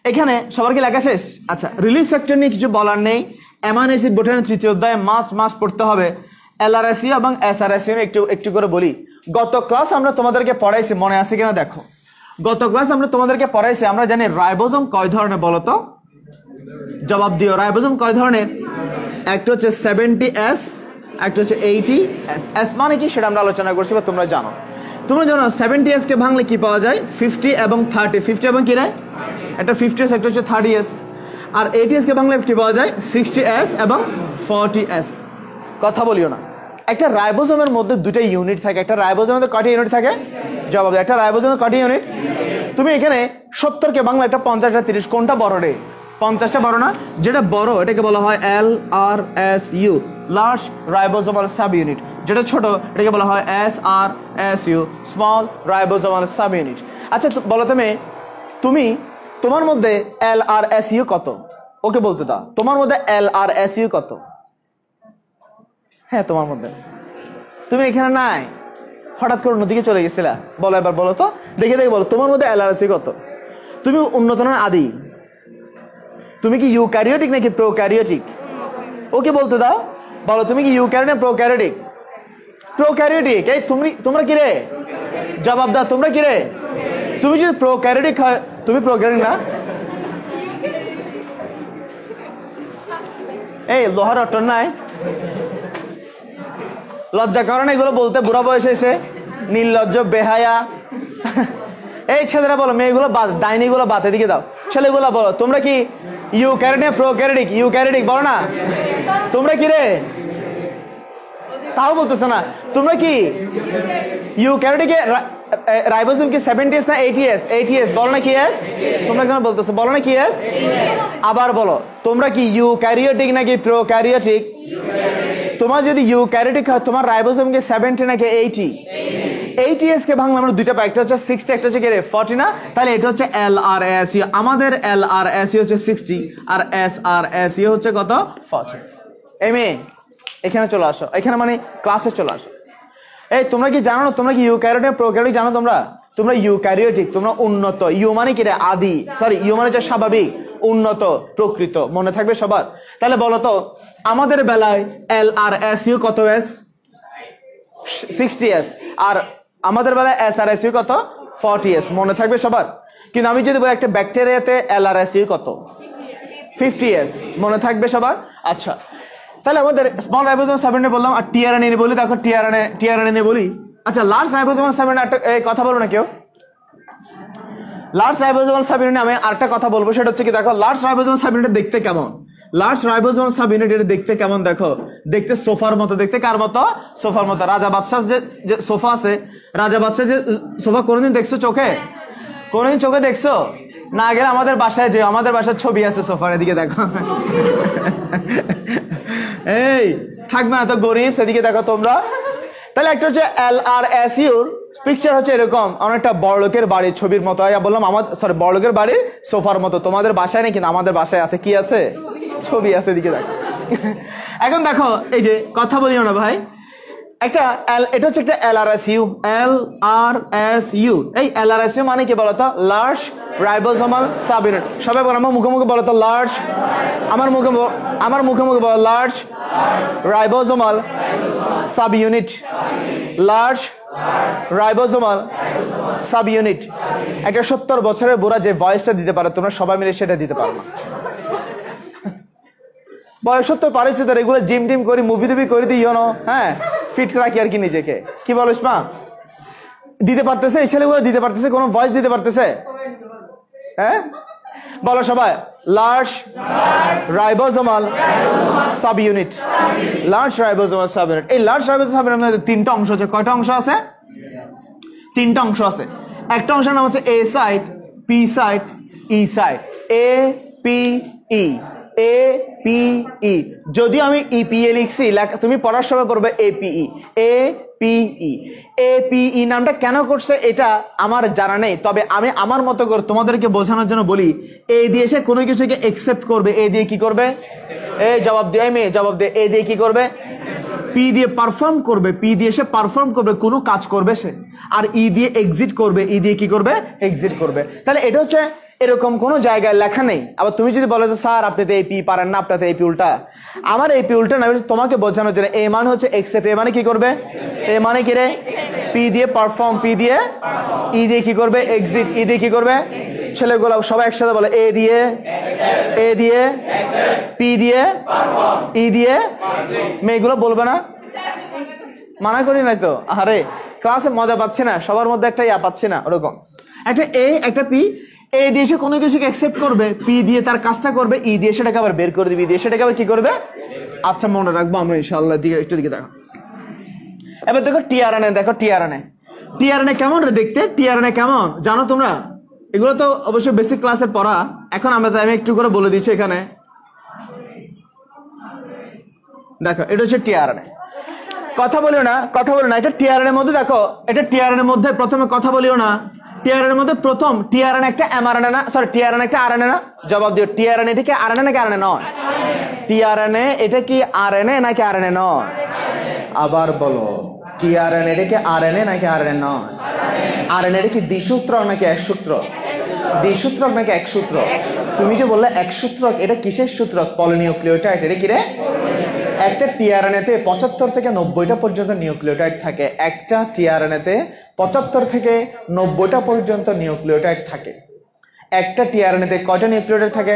Speaker 1: এখানে সবার কি লেখা শেষ? আচ্ছা, রিলিজ ফ্যাক্টর নিয়ে কিছু বলার নেই। অ্যামাইনো অ্যাসিড বোটানির তৃতীয় অধ্যায়ে মাস্ট পড়তে হবে। LRSU এবং SRSU একটু করে বলি। গত ক্লাস আমরা তোমাদেরকে পড়াইছি, মনে আছে কিনা দেখো, গত ক্লাস আমরা তোমাদেরকে পড়াইছি, আমরা জানি রাইবোজোম কয় ধরনের বলো তো, জবাব দিও। রাইবোজোম কয় ধরনের? একটা হচ্ছে 70S, একটা হচ্ছে 80S। S মানে কি সেটা আমরা আলোচনা করছি বা তোমরা জানো। তোমরা জানো 70S কে ভাঙলে কি পাওয়া যায়, 50 এবং 30, 50 এবং কি রে, একটা 50S, একটা হচ্ছে 30S। আর 80S কে ভাঙলে কি পাওয়া যায়, 60S এবং 40S। কথা বলিও না। একটা রাইবোজোমের মধ্যে দুটো ইউনিট থাকে, একটা রাইবোজোমের মধ্যে কয়টা ইউনিট থাকে, জবাব দাও, একটা রাইবোজোমের কয়টা ইউনিট? তুমি এখানে 70 কে বাংলা একটা 50 একটা 30, কোনটা বড় রে? 50টা বড় না? যেটা বড় এটাকে বলা হয় LRSU, large ribosomal sub unit. যেটা ছোট এটাকে বলা হয় SRSU, small ribosomal sub unit. আচ্ছা বলো তুমি তোমার মধ্যে LRSU কত? ওকে বলতে দাও, তোমার মধ্যে LRSU কত? হ্যাঁ তোমার মধ্যে, তুমি এখানে নাই, হঠাৎ করে অন্যদিকে চলে গেছিলা, বলো এবার বলো তো দেখে বলো, তোমার মধ্যে LRSU কত? তুমি উন্নত না আদি? তুমি কি ইউক্যারিওটিক নাকি প্রোক্যারিওটিক? ওকে বলতে দাও, বলো তুমি কি ইউক্যারিওটিক না প্রোক্যারিওটিক? প্রোক্যারিওটিক। এই তোমরা কি রে, জবাব দাও, তোমরা কি রে? তুমি যদি প্রোক্যারিওটিক হয়, তুমি প্রোক্যারিওটিক না? এই লোহার অট্টন নাই, লজ্জা করে না এগুলো বলতে, বুড়া বয়সে এসে নির্লজ্জ বেহায়া। এই ছেলেরা বলো, মেয়েগুলো ডাইনিগুলো বাতে দিকে দাও, ছেলেগুলো বলো তোমরা কি ইউক্যারিওটিক প্রোক্যারিওটিক? ইউক্যারিওটিক বলো না, তোমরা কি রে? তাও বলতেছে না, তোমরা কি ইউক্যারিওটিক? রাইবোজোম কি 70S না 80S? 80S বলো না কি এস? তোমরা কেন বলতেছো, বলো না কি এস? আবার বলো, তোমরা কি ইউক্যারিওটিক নাকি প্রোক্যারিওটিক? তোমার যদি ইউক্যারিওটিক হয় তোমার রাইবোজোম কি 70 নাকি 80? 80S কে ভাঙলে আমরা দুইটা পাই, একটা হচ্ছে 60, একটা হচ্ছে 40 না? তাহলে এটা হচ্ছে LRSU, আমাদের LRSU হচ্ছে 60 আর SRSU হচ্ছে কত, 40। এই মেয়ে এখানে চলে আসো, এখানে মানে ক্লাসে চলে আসো। এই তোমরা কি জানো না, তোমরা কি ইউক্যারিওটিক প্রোক্যারিওটিক জানো? তোমরা ইউক্যারিওটিক, তোমরা উন্নত। ইউ মানে কি রে, আদি, সরি ইউ মানে হচ্ছে স্বাভাবিক, উন্নত, প্রকৃত, মনে থাকবে সবার। তাহলে বলো তো আমাদের বেলায় LRSU কত S? 60S। আর আমাদের বেলায় SRSU কত? 40S, মনে থাকবে সবার। কিন্তু আমি যদি বলি একটা ব্যাকটেরিয়াতে LRSU কত? 50S, মনে থাকবে সবার। আচ্ছা, তাহলে আমাদের স্মল রাইবোজোম 70 বললাম, আর tRNA নিয়ে বলি, দেখো tRNA নিয়ে বলি। আচ্ছা, লার্জ রাইবোজোম 70 একটা কথা বলবো না কেউ? লার্জ রাইবোজোমাল সাবইউনিট আমি আরেকটা কথা বলবো, সেটা হচ্ছে কি দেখো লার্জ রাইবোজোমাল সাবইউনিট দেখতে কেমন, লার্জ রাইবোজোমাল সাবইউনিট এটা দেখতে কেমন দেখো, দেখতে সোফার মতো, দেখতে কার মতো, সোফার মতো। রাজা বাদশাহ যে সোফা আছে, রাজা বাদশাহ যে সোফা কোনোদিন দেখছো চোখে, কোনোদিন চোখে দেখছো? না গেলে আমাদের বাসায় যে, আমাদের বাসার ছবি আছে সোফার, এদিকে দেখো। এই থাকবে না তো গরিব, সেদিকে দেখো তোমরা। তাহলে একটা হচ্ছে LRSU পিকচার হচ্ছে এরকম, অনেকটা বড়লোকের বাড়ির ছবির মতো। বললাম আমাদের, সরি, বড়লোকের বাড়ির সোফার মতো। তোমাদের বাসায় নেই, কিন্তু আমাদের বাসায় আছে। কি আছে? ছবি আছে, এদিকে দেখো। এখন দেখো, এই যে কথা বলিও না ভাই, একটা এটা হচ্ছে একটা LRSU। এই LRSU মানে কি বলতো? Large ribosomal subunit. সবাই বলো, আমার মুখে মুখে বলো তো লার্জ, আমার মুখে মুখে বলো large ribosomal subunit, large ribosomal subunit. একটা 70 বছরের বুড়া যে ভয়েসটা দিতে পারে, তোমরা সবাই মিলে সেটা দিতে পারো না। বয়স 70 পারেছি তো, রেগুলার জিম টিম করি, মুভি টুভি করে দিই, হ্যাঁ, ফিট রাখি আর কি নিজেকে। কি বলিস মা? দিতে পারতেছে এই ছেলেগুলো? দিতে পারতেছে? কোনো ভয়েস দিতে পারতেছে? হ্যাঁ বলো সবাই, large ribosomal subunit, large ribosomal subunit. এই লার্জ রাইবোজোমাল সাবইউনিটের 3টা অংশ আছে। কয়টা অংশ আছে? 3টা অংশ আছে। একটা অংশের নাম হচ্ছে A site, P site, E site. APE। যদিও আমি EPA লিখছি, তুমি পড়ার সময় পড়বে APE। APE নামটা কেন করছে এটা আমার জানা নেই, তবে আমি আমার মতো করে তোমাদেরকে বোঝানোর জন্য বলি, A দিয়ে সে কোনো কিছুকে একসেপ্ট করবে। A দিয়ে কি করবে? এই জবাব দিয়ে, মেয়ে জবাব দিয়ে। A দিয়ে কি করবে? P দিয়ে পারফর্ম করবে। P দিয়ে সে পারফর্ম করবে, কোনো কাজ করবে সে। আর E দিয়ে এক্সিট করবে। E দিয়ে কি করবে? এক্সিট করবে। তাহলে এটা হচ্ছে এরকম কোনো জায়গায় লেখা নেই। আবার তুমি যদি বলো যে স্যার আপনি তো AP পারেন না, আপনার তো AP উল্টা, আমার AP উল্টা না, তোমাকে বোঝানোর জন্য। A মানে হচ্ছে একসেপ্ট। A মানে কি করবে? A মানে কি রে? P দিয়ে পারফর্ম, P দিয়ে, E দিয়ে কি করবে? এক্সিট। E দিয়ে কি করবে? ছেলেগুলো সবাই একসাথে বলে, A দিয়ে P দিয়ে E দিয়ে। মেয়েগুলো বলবে না? মানা করি নাই তো, আরে ক্লাসে মজা পাচ্ছি না, সবার মধ্যে একটা ইয়া পাচ্ছি না, ওরকম। একটা A, একটা P। A দিয়ে সে কোনো কিছুকে অ্যাকসেপ্ট করবে, P দিয়ে তার কাজটা করবে, E দিয়ে সেটাকে আবার বের করে দিবে, E দিয়ে সেটাকে আবার কি করবে? আচ্ছা, মনে রাখবো আমরা ইনশাআল্লাহ। দিকে একটু দিকে দেখো। এবার দেখো tRNA, দেখো tRNA কেমন রে দেখতে? tRNA কেমন জানো তোমরা? এগুলো তো অবশ্যই বেসিক ক্লাসে পড়া, এখন আমি একটু করে বলে দিচ্ছি এখানে। দেখো, এটা হচ্ছে tRNA। কথা বলিও না, এটা tRNA মধ্যে দেখো, এটা tRNA মধ্যে প্রথমে কথা বলিও না। tRNA মধ্যে প্রথম tRNA একটা mRNA না, সরি tRNA একটা RNA না? জবাব দিও, tRNA এটা কি RNA নাকি RNA নয়? tRNA এটা কি RNA নাকি RNA নয়? আবার বলো, tRNA এটা কি RNA নাকি RNA নয়? RNA এটা কি দ্বিসূত্রক নাকি একসূত্রক? দ্বিসূত্রক নাকি একসূত্রক? তুমি যে বললে একসূত্রক, এটা কিসের সূত্রক? পলিনিউক্লিওটাইড। এটা কি রে? একটা tRNA তে 75 থেকে 90টা পর্যন্ত নিউক্লিওটাইড থাকে। একটা tRNA তে 75 থেকে 90টা পর্যন্ত নিউক্লিওটাইড থাকে। একটা tRNA তে কয়টা নিউক্লিওটাইড থাকে?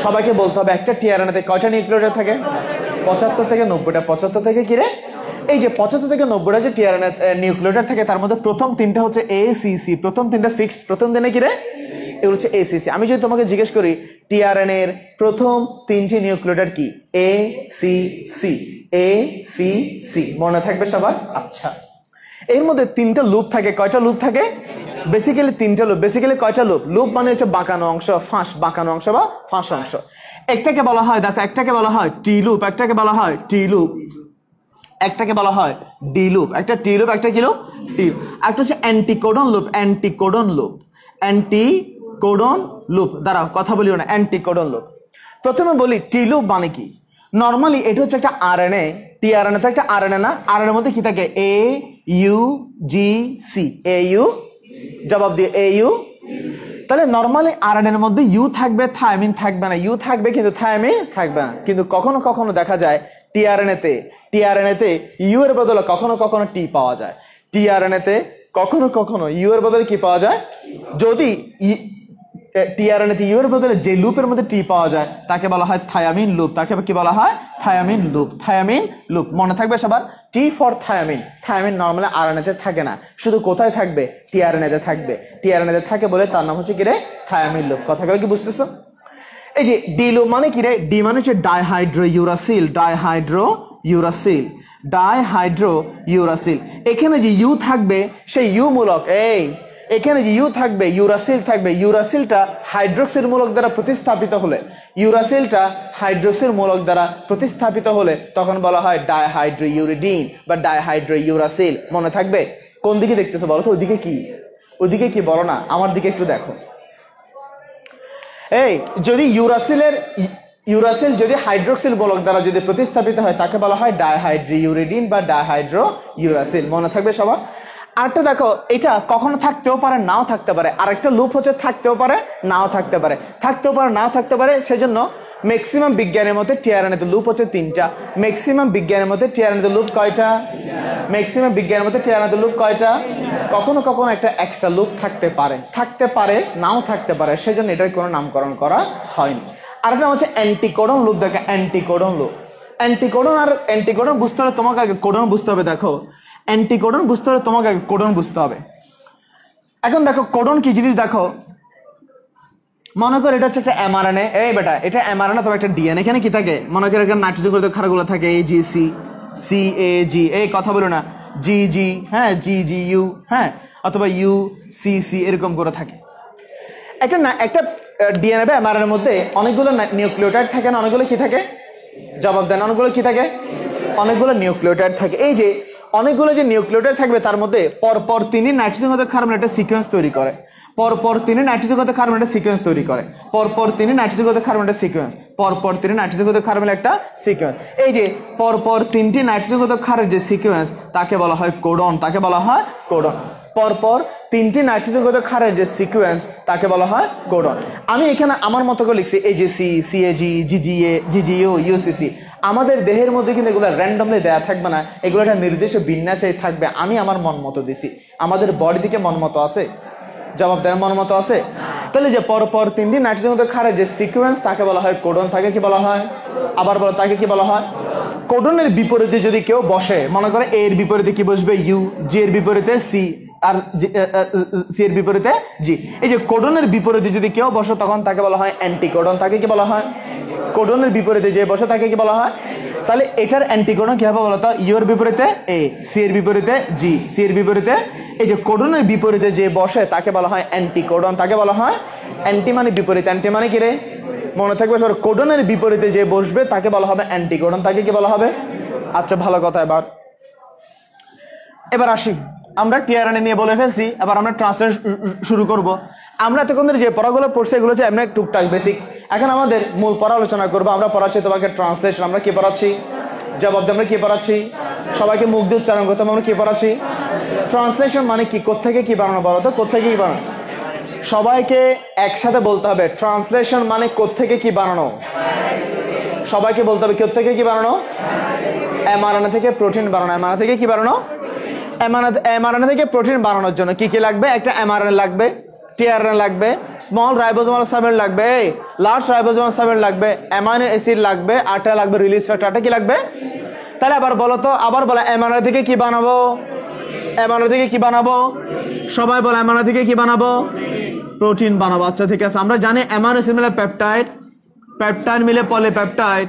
Speaker 1: সবাইকে বলতে হবে, একটা tRNA তে কয়টা নিউক্লিওটাইড থাকে? 75 থেকে 90টা। 75 থেকে কি রে? এই যে 75 থেকে 90টা যে tRNA নিউক্লিওটাইড থাকে, তার মধ্যে প্রথম 3টা হচ্ছে ACC। প্রথম 3টা ফিক্সড। প্রথম দিনে কি রে? এগুলো হচ্ছে ACC। আমি যদি তোমাকে জিজ্ঞেস করি tRNA এর প্রথম 3টি নিউক্লিওটাইড কি? ACC। মনে থাকবে সবার? আচ্ছা, এর মধ্যে 3টা লুপ থাকে। কয়টা লুপ থাকে? বেসিক্যালি 3টা লুপ। বেসিক্যালি কয়টা লুপ? লুপ মানে হচ্ছে বাঁকানো অংশ, ফাঁস, বাঁকানো অংশ বা ফাঁস অংশ। একটাকে বলা হয়, দেখো, একটাকে বলা হয় টি লুপ, একটাকে বলা হয় টি লুপ, একটাকে বলা হয় ডি লুপ। একটা টি লুপ, একটা কি লুপ? টি। একটা হচ্ছে অ্যান্টিকোডন লুপ। Anticodon loop. দাঁড়াও, কথা বলিও না। Anticodon loop. প্রথমে বলি টি লুপ মানে কি। নর্মালি এটা হচ্ছে একটা RNA। tRNA তো একটা RNA না? RNA মধ্যে কি থাকে? AUGC। AU, জবাব দিয়ে AU। তাহলে নর্মালি RNA এর মধ্যে ইউ থাকবে, থায়ামিন থাকবে না। ইউ থাকবে কিন্তু থায়ামিন থাকবে না। কিন্তু কখনো কখনো দেখা যায় tRNA তে ইউ এর বদলে কখনো কখনো টি পাওয়া যায়। tRNA তে কখনো কখনো ইউ এর বদলে কি পাওয়া যায়? যদি টিআরএনএ তে ইউ এর বদলে যে লুপের মধ্যে টি পাওয়া যায় তাকে বলা হয় থায়ামিন লুপ। তাকে কি বলা হয়? Thymine loop. থায়ামিন লুপ মনে থাকবে সবার। T for thymine. Thymine normally RNA তে থাকে না, শুধু কোথায় থাকবে? টিআরএনএ তে থাকবে। টিআরএনএ তে থাকে বলে তার নাম হচ্ছে কি রে? Thymine loop. কথাগুলো কি বুঝতেছো? এই যে ডি লুপ মানে কি রে? ডি মানে হচ্ছে ডাইহাইড্রো ইউরাসিল। ডাইহাইড্রো ইউরাসিল। ডাইহাইড্রো ইউরাসিল। এখানে যে ইউ থাকবে সেই ইউ মূলক, এই এখানে যে ইউ থাকবে, ইউরাসিল থাকবে। ইউরাসিলটা হাইড্রোক্সিল মূলক দ্বারা প্রতিস্থাপিত হলে, ইউরাসিলটা হাইড্রোক্সিল মূলক দ্বারা প্রতিস্থাপিত হলে তখন বলা হয় ডাইহাইড্রো ইউরিডিন বা ডাইহাইড্রো ইউরাসিল। মনে থাকবে? কোন দিকে দেখতেছো বলো তো? ওইদিকে কি? ওইদিকে কি বলো না, আমার দিকে একটু দেখো। এই যদি ইউরাসিল যদি হাইড্রোক্সিল মূলক দ্বারা যদি প্রতিস্থাপিত হয় তাকে বলা হয় ডাইহাইড্রো ইউরিডিন বা ডাইহাইড্রো ইউরাসিল। মনে থাকবে সবার। আরেকটা দেখো, এটা কখনো থাকতেও পারে নাও থাকতে পারে। আরেকটা লুপ হচ্ছে থাকতেও পারে নাও থাকতে পারে। থাকতেও পারে নাও থাকতে পারে, সেজন্য ম্যাক্সিমাম বিজ্ঞানের মধ্যে টিআরএনএ লুপ হচ্ছে 3টা। ম্যাক্সিমাম বিজ্ঞানের মধ্যে টিআরএনএ লুপ কয়টা? ম্যাক্সিমাম বিজ্ঞানের মধ্যে টিআরএনএ লুপ কয়টা? কখনো কখনো একটা এক্সট্রা লুপ থাকতে পারে নাও থাকতে পারে, সেজন্য এটার কোনো নামকরণ করা হয়নি। আরেকটা হচ্ছে অ্যান্টিকোডন লুপ। দেখো অ্যান্টিকোডন লুপ। অ্যান্টিকোডন আর অ্যান্টিকোডন বুঝতে হলে তোমাকে আগে কোডন বুঝতে হবে। দেখো অ্যান্টিকোডন বুঝতে হলে তোমাকে আগে কোডন বুঝতে হবে। এখন দেখো কোডন কি জিনিস দেখো। মনে করো এটা হচ্ছে একটা এমআরএনএ। এই বেটা এটা এমআরএনএ, তবে একটা ডিএনএ। এখানে কি থাকে? মনে করো এখানে নাইট্রোজেন ক্ষারগুলো থাকে, AGC CAG, এই কথা বলো না, GG, হ্যাঁ GGU, হ্যাঁ অথবা UCC এরকম করে থাকে। একটা ডিএনএ বা এমআরএনএর মধ্যে অনেকগুলো নিউক্লিওটাইড থাকে না? অনেকগুলো কি থাকে? জবাব দেন। অনেকগুলো কি থাকে? অনেকগুলো নিউক্লিওটাইড থাকে। এই যে অনেকগুলো যে নিউক্লিওটাইড থাকবে তার মধ্যে পরপর 3 নাইট্রোজেনগত কার্বন একটা সিকোয়েন্স তৈরি করে। পরপর 3 নাইট্রোজেনগত কার্বন একটা সিকোয়েন্স তৈরি করে। পরপর 3 নাইট্রোজেনগত কার্বন একটা সিকোয়েন্স। পরপর 3 নাইট্রোজেনগত কার্বন একটা সিকোয়েন্স। এই যে পরপর 3টি নাইট্রোজেনগত ক্ষারের যে সিকোয়েন্স তাকে বলা হয় কোডন। তাকে বলা হয় কোডন। পরপর 3টি নাইট্রোজেনগত ক্ষারের যে সিকোয়েন্স তাকে বলা হয় কোডন। আমি এখানে আমার মতো করে লিখছি AGC CAG GGA GGU UCC। আমাদের দেহের মধ্যে কিন্তু এগুলো র্যান্ডমলি দেয়া থাকবে না, এগুলো একটা নির্দিষ্ট বিন্যাসে থাকবে। আমি আমার মন মতো দিছি। আমাদের বডি দিকে মন মতো আছে? জবাব দেন, মন মতো আছে? তাহলে যে পরপর 3টি নাইট্রোজেনগত ক্ষারের যে সিকোয়েন্স তাকে বলা হয় কোডন। তাকে কি বলা হয়? আবার বলো, তাকে কি বলা হয়? কোডনের বিপরীতে যদি কেউ বসে, মনে করে A এর বিপরীতে কি বসবে? U, G এর বিপরীতে C, আর C এর বিপরীতে G। এই যে কোডনের বিপরীতে যদি কেউ বসে তখন তাকে বলা হয় অ্যান্টিকোডন। তাকে কি বলা হয়? কোডনের বিপরীতে যে বসে তাকে কি বলা হয়? তাহলে এটার অ্যান্টিকোডন কি হবে বলতো? ইউ এর বিপরীতে A, C এর বিপরীতে G, C এর বিপরীতে। এই যে কোডনের বিপরীতে যে বসে তাকে বলা হয় অ্যান্টিকোডন। তাকে বলা হয় অ্যান্টি মানে বিপরীত, অ্যান্টি মানে কি রে? মনে থাকবে সবার। কোডনের বিপরীতে যে বসবে তাকে বলা হবে অ্যান্টিকোডন। তাকে কি বলা হবে? আচ্ছা ভালো কথা। এবার আসি, আমরা টিআরএনএ নিয়ে বলে ফেলছি, এবার আমরা ট্রান্সলেট শুরু করব। আমরা এতক্ষণ ধরে যে পড়াগুলো পড়ছি এগুলো হচ্ছে এমনি টুকটাক বেসিক। এখন আমাদের মূল পড়া আলোচনা করবো। আমরা পড়াচ্ছি তোমাকে ট্রান্সলেশন। আমরা কি পড়াচ্ছি? জবাব দিয়ে আমরা কি পড়াচ্ছি? সবাইকে মুখ দিয়ে উচ্চারণ করতে আমরা কি পড়াচ্ছি? ট্রান্সলেশন মানে কি? কোত্থেকে কি বানানো বলো তো? কোত্থেকে কি বানানো? সবাইকে একসাথে বলতে হবে, ট্রান্সলেশন মানে কোত্থেকে কি বানানো। সবাইকে বলতে হবে কোত্থেকে কি বানানো? এমআরএনএ থেকে প্রোটিন বানানো। এমআরএনএ থেকে কি বানানো? এমআরএনএ থেকে প্রোটিন বানানোর জন্য কি কি লাগবে? একটা এমআরএনএ লাগবে, টিআরএনএ লাগবে, স্মল রাইবোজোমাল সাবইউনিট লাগবে, লার্জ রাইবোজোমাল সাবইউনিট লাগবে, অ্যামাইনো অ্যাসিড লাগবে, আটা লাগবে, রিলিজ ফ্যাক্টর। আটা কি লাগবে? তাহলে আবার বলো তো, আবার বলো এমআরএনএ থেকে কি বানাবো? এমআরএনএ থেকে কি বানাবো? সবাই বলো এমআরএনএ থেকে কি বানাবো? প্রোটিন বানাবো। আচ্ছা ঠিক আছে, আমরা জানি অ্যামাইনো অ্যাসিড মিলে পেপটাইড, পেপটাইড মিলে পলিপেপটাইড,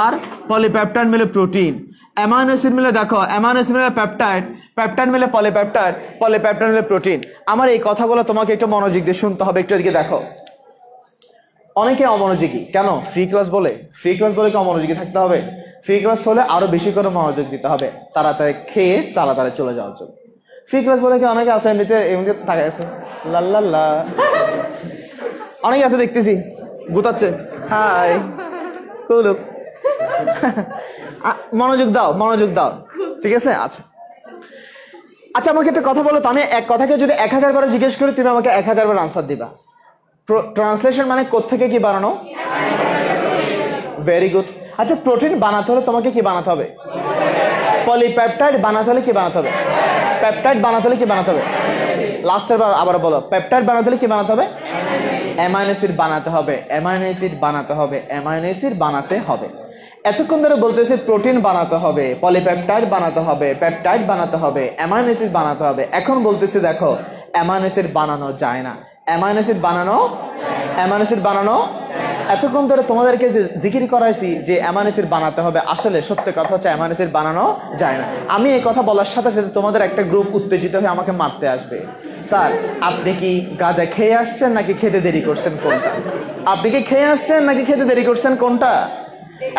Speaker 1: আর পলিপেপটাইড মিলে প্রোটিন। অ্যামাইনো অ্যাসিড মিলে দেখো, অ্যামাইনো অ্যাসিড মিলে পেপটাইড, পেপটাইড মিলে পলিপেপটাইড, পলিপেপটাইড মিলে প্রোটিন। আমার এই কথাগুলো তোমাকে একটু মনোযোগ দিয়ে শুনতে হবে। একটু এদিকে দেখো। অনেকে অমনোযোগী কেন? ফ্রি ক্লাস বলে। ফ্রি ক্লাস বলে কি অমনোযোগী থাকতে হবে? ফ্রি ক্লাস হলে আরো বেশি করে মনোযোগ দিতে হবে, তাড়াতাড়ি খেয়ে তাড়াতাড়ি চলে যাওয়ার জন্য। ফ্রি ক্লাস বলে কি অনেকে আছে এমনিতে এমনিতে তাকায় আছে, লাল্লাল্লা অনেকে আছে দেখতেছি গুতাচ্ছে। হাই কুলুক মনোযোগ দাও, মনোযোগ দাও, ঠিক আছে? আচ্ছা আচ্ছা, আমাকে একটা কথা বলো তো, আমি এক কথাকে যদি 1000 বার জিজ্ঞেস করি তুমি আমাকে 1000 বার আনসার দিবা। ট্রান্সলেশন মানে কোত্থেকে কি বানানো? Very good. আচ্ছা, প্রোটিন বানাতে হলে তোমাকে কি বানাতে হবে? পলিপেপটাইড বানাতে হলে কি বানাতে হবে? পেপটাইড বানাতে হলে কি বানাতে হবে? লাস্টের বার আবার বলো, পেপটাইড বানাতে হলে কি বানাতে হবে? অ্যামাইনো অ্যাসিড বানাতে হবে, অ্যামাইনো অ্যাসিড বানাতে হবে, অ্যামাইনো অ্যাসিড বানাতে হবে। এতক্ষণ ধরে বলতেছে প্রোটিন বানাতে হবে, পলিপেপটাইড বানাতে হবে, পেপটাইড বানাতে হবে, অ্যামাইনো অ্যাসিড বানাতে হবে। এখন বলতেছে দেখো অ্যামাইনো অ্যাসিড বানানো যায় না। অ্যামাইনো অ্যাসিড বানানো, অ্যামাইনো অ্যাসিড বানানো, এতক্ষণ ধরে তোমাদেরকে যে জিকির করাইছি যে অ্যামাইনো অ্যাসিড বানাতে হবে, আসলে সত্য কথা হচ্ছে অ্যামাইনো অ্যাসিড বানানো যায় না। আমি এই কথা বলার সাথে সাথে তোমাদের একটা গ্রুপ উত্তেজিত হয়ে আমাকে মারতে আসবে, স্যার আপনি কি গাঁজা খেয়ে আসছেন নাকি খেতে দেরি করছেন কোনটা? আপনি কি খেয়ে আসছেন নাকি খেতে দেরি করছেন কোনটা?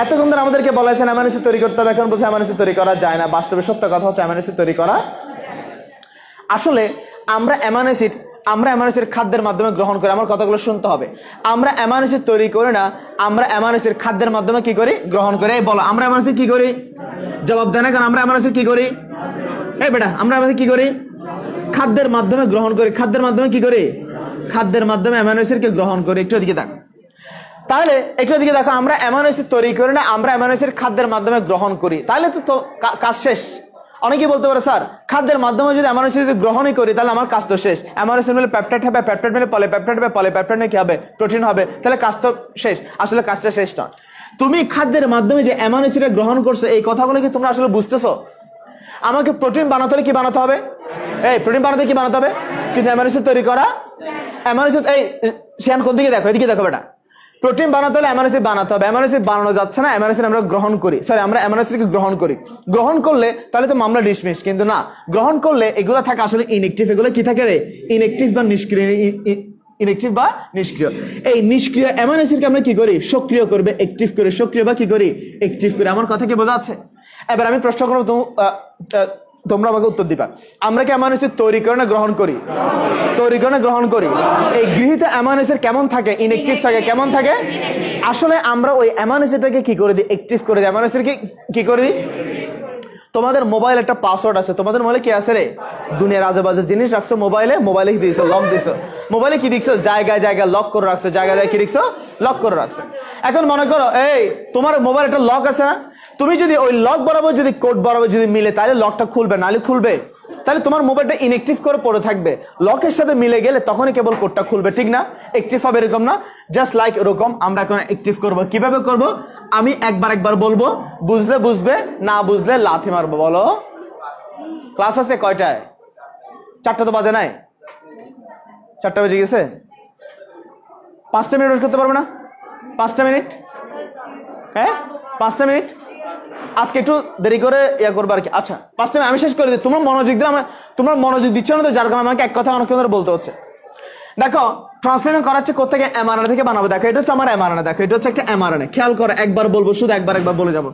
Speaker 1: এতক্ষণ ধরে আমাদেরকে বলেছেন অ্যামাইনো অ্যাসিড তৈরি করতে হবে, এখন বলছে অ্যামাইনো অ্যাসিড তৈরি করা যায় না। বাস্তবে সত্য কথা হচ্ছে অ্যামাইনো অ্যাসিড তৈরি করা, আসলে আমরা অ্যামাইনো অ্যাসিড খাদ্যের মাধ্যমে গ্রহণ করি। আমার কথাগুলো শুনতে হবে। আমরা অ্যামাইনো অ্যাসিড তৈরি করি না, আমরা অ্যামাইনো অ্যাসিড খাদ্যের মাধ্যমে কি করি? গ্রহণ করি। এই বলো আমরা অ্যামাইনো অ্যাসিড কি করি? জবাব দেয় না কারণ আমরা অ্যামাইনো অ্যাসিড কি করি? এই বেটা আমরা অ্যামাইনো কি করি? খাদ্যের মাধ্যমে গ্রহণ করি। খাদ্যের মাধ্যমে কি করি? খাদ্যের মাধ্যমে অ্যামাইনো অ্যাসিডকে গ্রহণ করি। একটু এদিকে দেখো, তাহলে একটু দিকে দেখো, আমরা অ্যামাইনো অ্যাসিড তৈরি করি না, আমরা অ্যামাইনো অ্যাসিড খাদ্যের মাধ্যমে গ্রহণ করি। তাহলে তো কাজ শেষ। অনেকেই বলতে পারে স্যার খাদ্যের মাধ্যমে যদি অ্যামাইনো অ্যাসিড গ্রহণই করি তাহলে আমার কাজ তো শেষ। অ্যামাইনো অ্যাসিড মিলে পেপটাইড হবে, পেপটাইড মিলে পলিপেপটাইড হবে, পলিপেপটাইড মিলে কি হবে? প্রোটিন হবে। তাহলে কাজ তো শেষ। আসলে কাজটা শেষ নয়। তুমি খাদ্যের মাধ্যমে যে অ্যামাইনো অ্যাসিড গ্রহণ করছো, এই কথাগুলো কি তোমরা আসলে বুঝতেছো? আমাকে প্রোটিন বানাতে হলে কি বানাতে হবে? এই প্রোটিন বানাতে কি বানাতে হবে? কিন্তু অ্যামাইনো অ্যাসিড তৈরি করা, অ্যামাইনো অ্যাসিড, এই শিয়ান কোন দিকে দেখো, এদিকে দেখো বেটা। প্রোটিন বানাতে হলে অ্যামাইনো অ্যাসিড বানাতে হবে। অ্যামাইনো অ্যাসিড বানানো যাচ্ছে না, অ্যামাইনো অ্যাসিড আমরা গ্রহণ করি। সরি, আমরা অ্যামাইনো অ্যাসিডকে গ্রহণ করি। গ্রহণ করলে তাহলে তো মামলা ডিসমিস, কিন্তু না, গ্রহণ করলে এগুলো থাকে আসলে ইনএক্টিভ। এগুলো কি থাকে রে? ইনএক্টিভ বা নিষ্ক্রিয়। ইনএক্টিভ বা নিষ্ক্রিয়। এই নিষ্ক্রিয় অ্যামাইনো অ্যাসিডকে আমরা কি করি? সক্রিয় করবে, অ্যাক্টিভ করে। সক্রিয় বা কি করি? অ্যাক্টিভ করে। আমার কথা কি বোঝা যাচ্ছে? এবার আমি প্রশ্ন করব, তোমরা আমাকে উত্তর দিবা। আমরা কি অ্যামাইনো অ্যাসিড তৈরি করি না গ্রহণ করি? তৈরি করি না গ্রহণ করি? এই গৃহীত অ্যামাইনো অ্যাসিড কেমন থাকে? ইনএক্টিভ থাকে। কেমন থাকে? আসলে আমরা ওই অ্যামাইনো অ্যাসিডটাকে কি করে দিই? অ্যাক্টিভ করে দিই। অ্যামাইনো অ্যাসিডকে কি করে দিই? তোমাদের মোবাইল একটা পাসওয়ার্ড আছে। তোমাদের মোবাইলে কি আছে রে? দুনিয়ার আজেবাজে জিনিস রাখছো মোবাইলে। মোবাইলে কি দিয়েছো? লক দিছো। মোবাইলে কি দিচ্ছ? জায়গায় জায়গায় লক করে রাখছো। জায়গায় জায়গায় কি দিচ্ছ? লক করে রাখছো। এখন মনে করো এই তোমার মোবাইল একটা লক আছে না? তুমি যদি ওই লক বরাবর যদি কোড বরাবর যদি মিলে তাহলে লকটা খুলবে, নাহলে খুলবে? তাহলে তোমার মোবাইলটা ইনএক্টিভ করে পড়ে থাকবে। লকের সাথে মিলে গেলে তখনই কেবল কোডটা খুলবে, ঠিক না? অ্যাক্টিভ হবে, এরকম না? জাস্ট লাইক এরকম আমরা এখন অ্যাক্টিভ করব। কিভাবে করব? আমি একবার বলবো, বুঝলে বুঝবে, না বুঝলে লাথি মারবো। বলো ক্লাস আছে কয়টায়? 4টা তো বাজে নাই? 4টা বেজে গেছে। 5টা মিনিট ওয়েট করতে পারবে না? 5টা মিনিট? হ্যাঁ 5টা মিনিট। আজকে একটু দেরি করে ইয়া করবো আর কি। আচ্ছা 5টা মিনিট আমি শেষ করে দিই। তোমরা মনোযোগ দিও। তোমরা মনোযোগ দিচ্ছ না তো, যার কারণে আমাকে এক কথা অনেক ধরে বলতে হচ্ছে। দেখো ট্রান্সলেশন করাচ্ছে কোথেকে? এমআরএনএ থেকে বানাবো। দেখো এটা হচ্ছে আমার এমআরএনএ। দেখো এটা হচ্ছে একটা এমআরএনএ। খেয়াল করো, একবার বলবো, শুধু একবার বলে যাবো।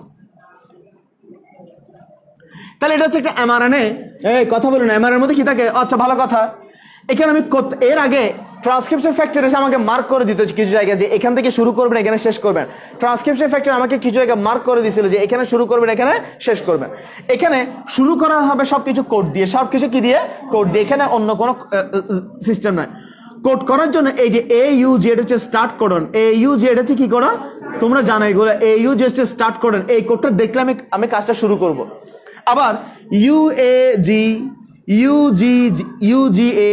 Speaker 1: তাহলে এটা হচ্ছে একটা এমআরএনএ। এই কথা বলুন, এমআরএনএর মধ্যে কি থাকে? আচ্ছা ভালো কথা। এখানে আমি এর আগে ট্রান্সক্রিপশন ফ্যাক্টর এসে আমাকে মার্ক করে দিত কিছু জায়গায় যে এখান থেকে শুরু করবেন, এখানে শেষ করবেন। ট্রান্সক্রিপশন ফ্যাক্টর আমাকে কিছু জায়গায় মার্ক করে দিয়েছিল যে এখানে শুরু করবেন, এখানে শেষ করবেন। এখানে শুরু করা হবে সবকিছু কোড দিয়ে। সবকিছু কি দিয়ে? কোড দিয়ে। এখানে অন্য কোনো সিস্টেম নয়। কোড করার জন্য এই যে AUG এটা হচ্ছে স্টার্ট কোডন। AUG এটা হচ্ছে কি কোডন? তোমরা জানো এগুলো। AUG হচ্ছে স্টার্ট কোডন। এই কোডটা দেখলে আমি কাজটা শুরু করব। আবার UAG, UGA,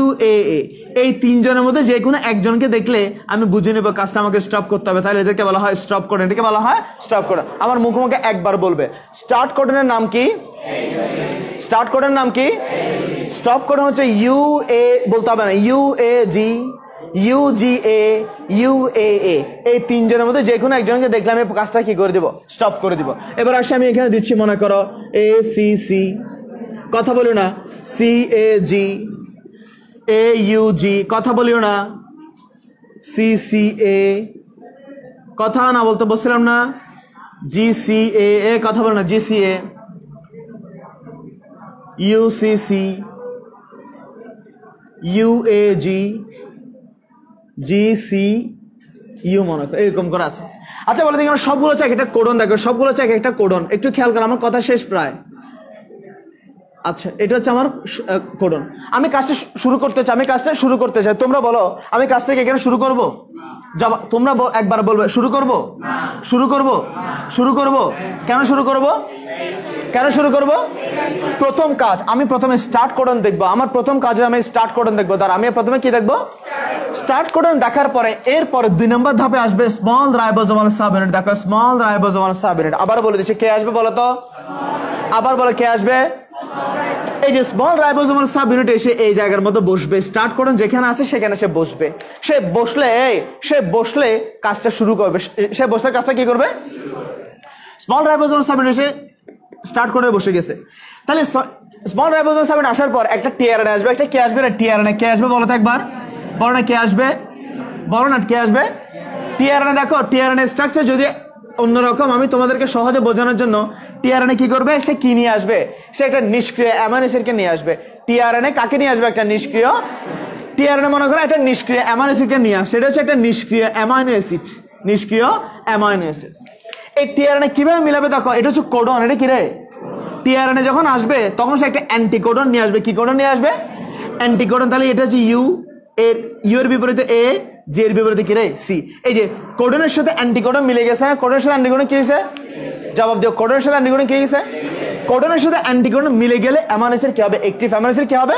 Speaker 1: UAA, এই তিনজনের মধ্যে যে কোনো একজনকে দেখলে আমি বুঝে নেব কাজটা আমাকে স্টপ করতে হবে। তাহলে এদেরকে বলা হয় স্টপ কোডন। এটাকে বলা হয় স্টপ কোডন। আমার মুখে একবার বলবে স্টার্ট কোডনের নাম কি? স্টার্ট কোডের নাম কি? স্টপ কোডন হচ্ছে UA, বলতে হবে না, UAG, UGA, UAA, এই তিনজনের মধ্যে যে কোনো একজনকে দেখলে আমি কাজটা কি করে দিব? স্টপ করে দিব। এবার আসে আমি এখানে দিচ্ছি, মনে করো ACC, কথা বলিও না, CAG, AUG, কথা বলিও না, CCA, কথা না বলতে বলছিলাম না, GCA, কথা বলো না, GCA, UCC, UAG, GCU, মনে করো এরকম করে আছে। আচ্ছা বলে দেখি আমার সবগুলো চাই একটা কোডন। দেখো সবগুলো চাই একটা কোডন। একটু খেয়াল করো, আমার কথা শেষ প্রায়। আচ্ছা এটা হচ্ছে আমার কোডন। আমি কাজটা শুরু করতে চাই, তোমরা বলো আমি কাজ থেকে এখানে শুরু করবো? তোমরা একবার বলবে শুরু করব। কেন শুরু করব? কেন শুরু করব? প্রথম কাজ আমি প্রথমে স্টার্ট কোডন দেখবো। আমার প্রথম কাজে আমি স্টার্ট কোডন দেখবো। তার আমি প্রথমে কি দেখবো? স্টার্ট কোডন দেখার পরে এরপরে 2 নম্বর ধাপে আসবে স্মল রাইবোজোমাল সাব ইউনিট। দেখো স্মল রাইবোজোমাল সাব ইউনিট। আবার বলে দিচ্ছি কে আসবে বলো তো, আবার বলো কে আসবে? এই যে স্মল রাইবোজোমাল সাব ইউনিট এসে এই জায়গার মধ্যে বসবে। স্টার্ট কোডন যেখানে আছে সেখানে সে বসবে। সে বসলে কাজটা শুরু করবে। সে বসলে কাজটা কি করবে? স্মল রাইবোজোমাল সাব ইউনিট এসে স্টার্ট করে বসে গেছে। তাহলে স্মল রাইবোজোমাল সাব ইউনিট আসার পর একটা টিআরএনএ আসবে। একটা কে আসবে? না টিআরএনএ। কে আসবে বলো তো একবার? বলো না কে আসবে? বলো না কে আসবে? টিআরএনএ। দেখো টিআরএনএ স্ট্রাকচার যদি অন্যরকম, আমি তোমাদেরকে সহজে বোঝানোর জন্য টিআরএনএ কি করবে? সে কি নিয়ে আসবে? সে একটা নিষ্ক্রিয় অ্যামাইনো অ্যাসিডকে নিয়ে আসবে। টিআরএনএ কাকে নিয়ে আসবে? একটা নিষ্ক্রিয়। টিআরএনএ মনে করো একটা নিষ্ক্রিয় অ্যামাইনো অ্যাসিডকে নিয়ে আসে। সেটা হচ্ছে একটা নিষ্ক্রিয় অ্যামাইনো অ্যাসিড। নিষ্ক্রিয় অ্যামাইনো অ্যাসিড। এই টিআরএনএ কিভাবে মিলাবে? দেখো এটা হচ্ছে কোডন। এটা কি রে? টিআরএনএ যখন আসবে তখন সে একটা অ্যান্টিকোডন নিয়ে আসবে। কি কোডন নিয়ে আসবে? অ্যান্টিকোডন। তাহলে এটা হচ্ছে ইউ এর বিপরীতে এ, জে এর বিপরীতে কি রে? সি। এই যে কোডনের সাথে অ্যান্টিকোডন মিলে গেছে। কোডনের সাথে অ্যান্টিকোডন কি হয়েছে? জবাব দিও। কোডনের সাথে অ্যান্টিকোডন কি হয়েছে? কোডনের সাথে অ্যান্টিকোডন মিলে গেলে অ্যামাইনো অ্যাসিড কি হবে? অ্যাক্টিভ অ্যামাইনো অ্যাসিড কি হবে?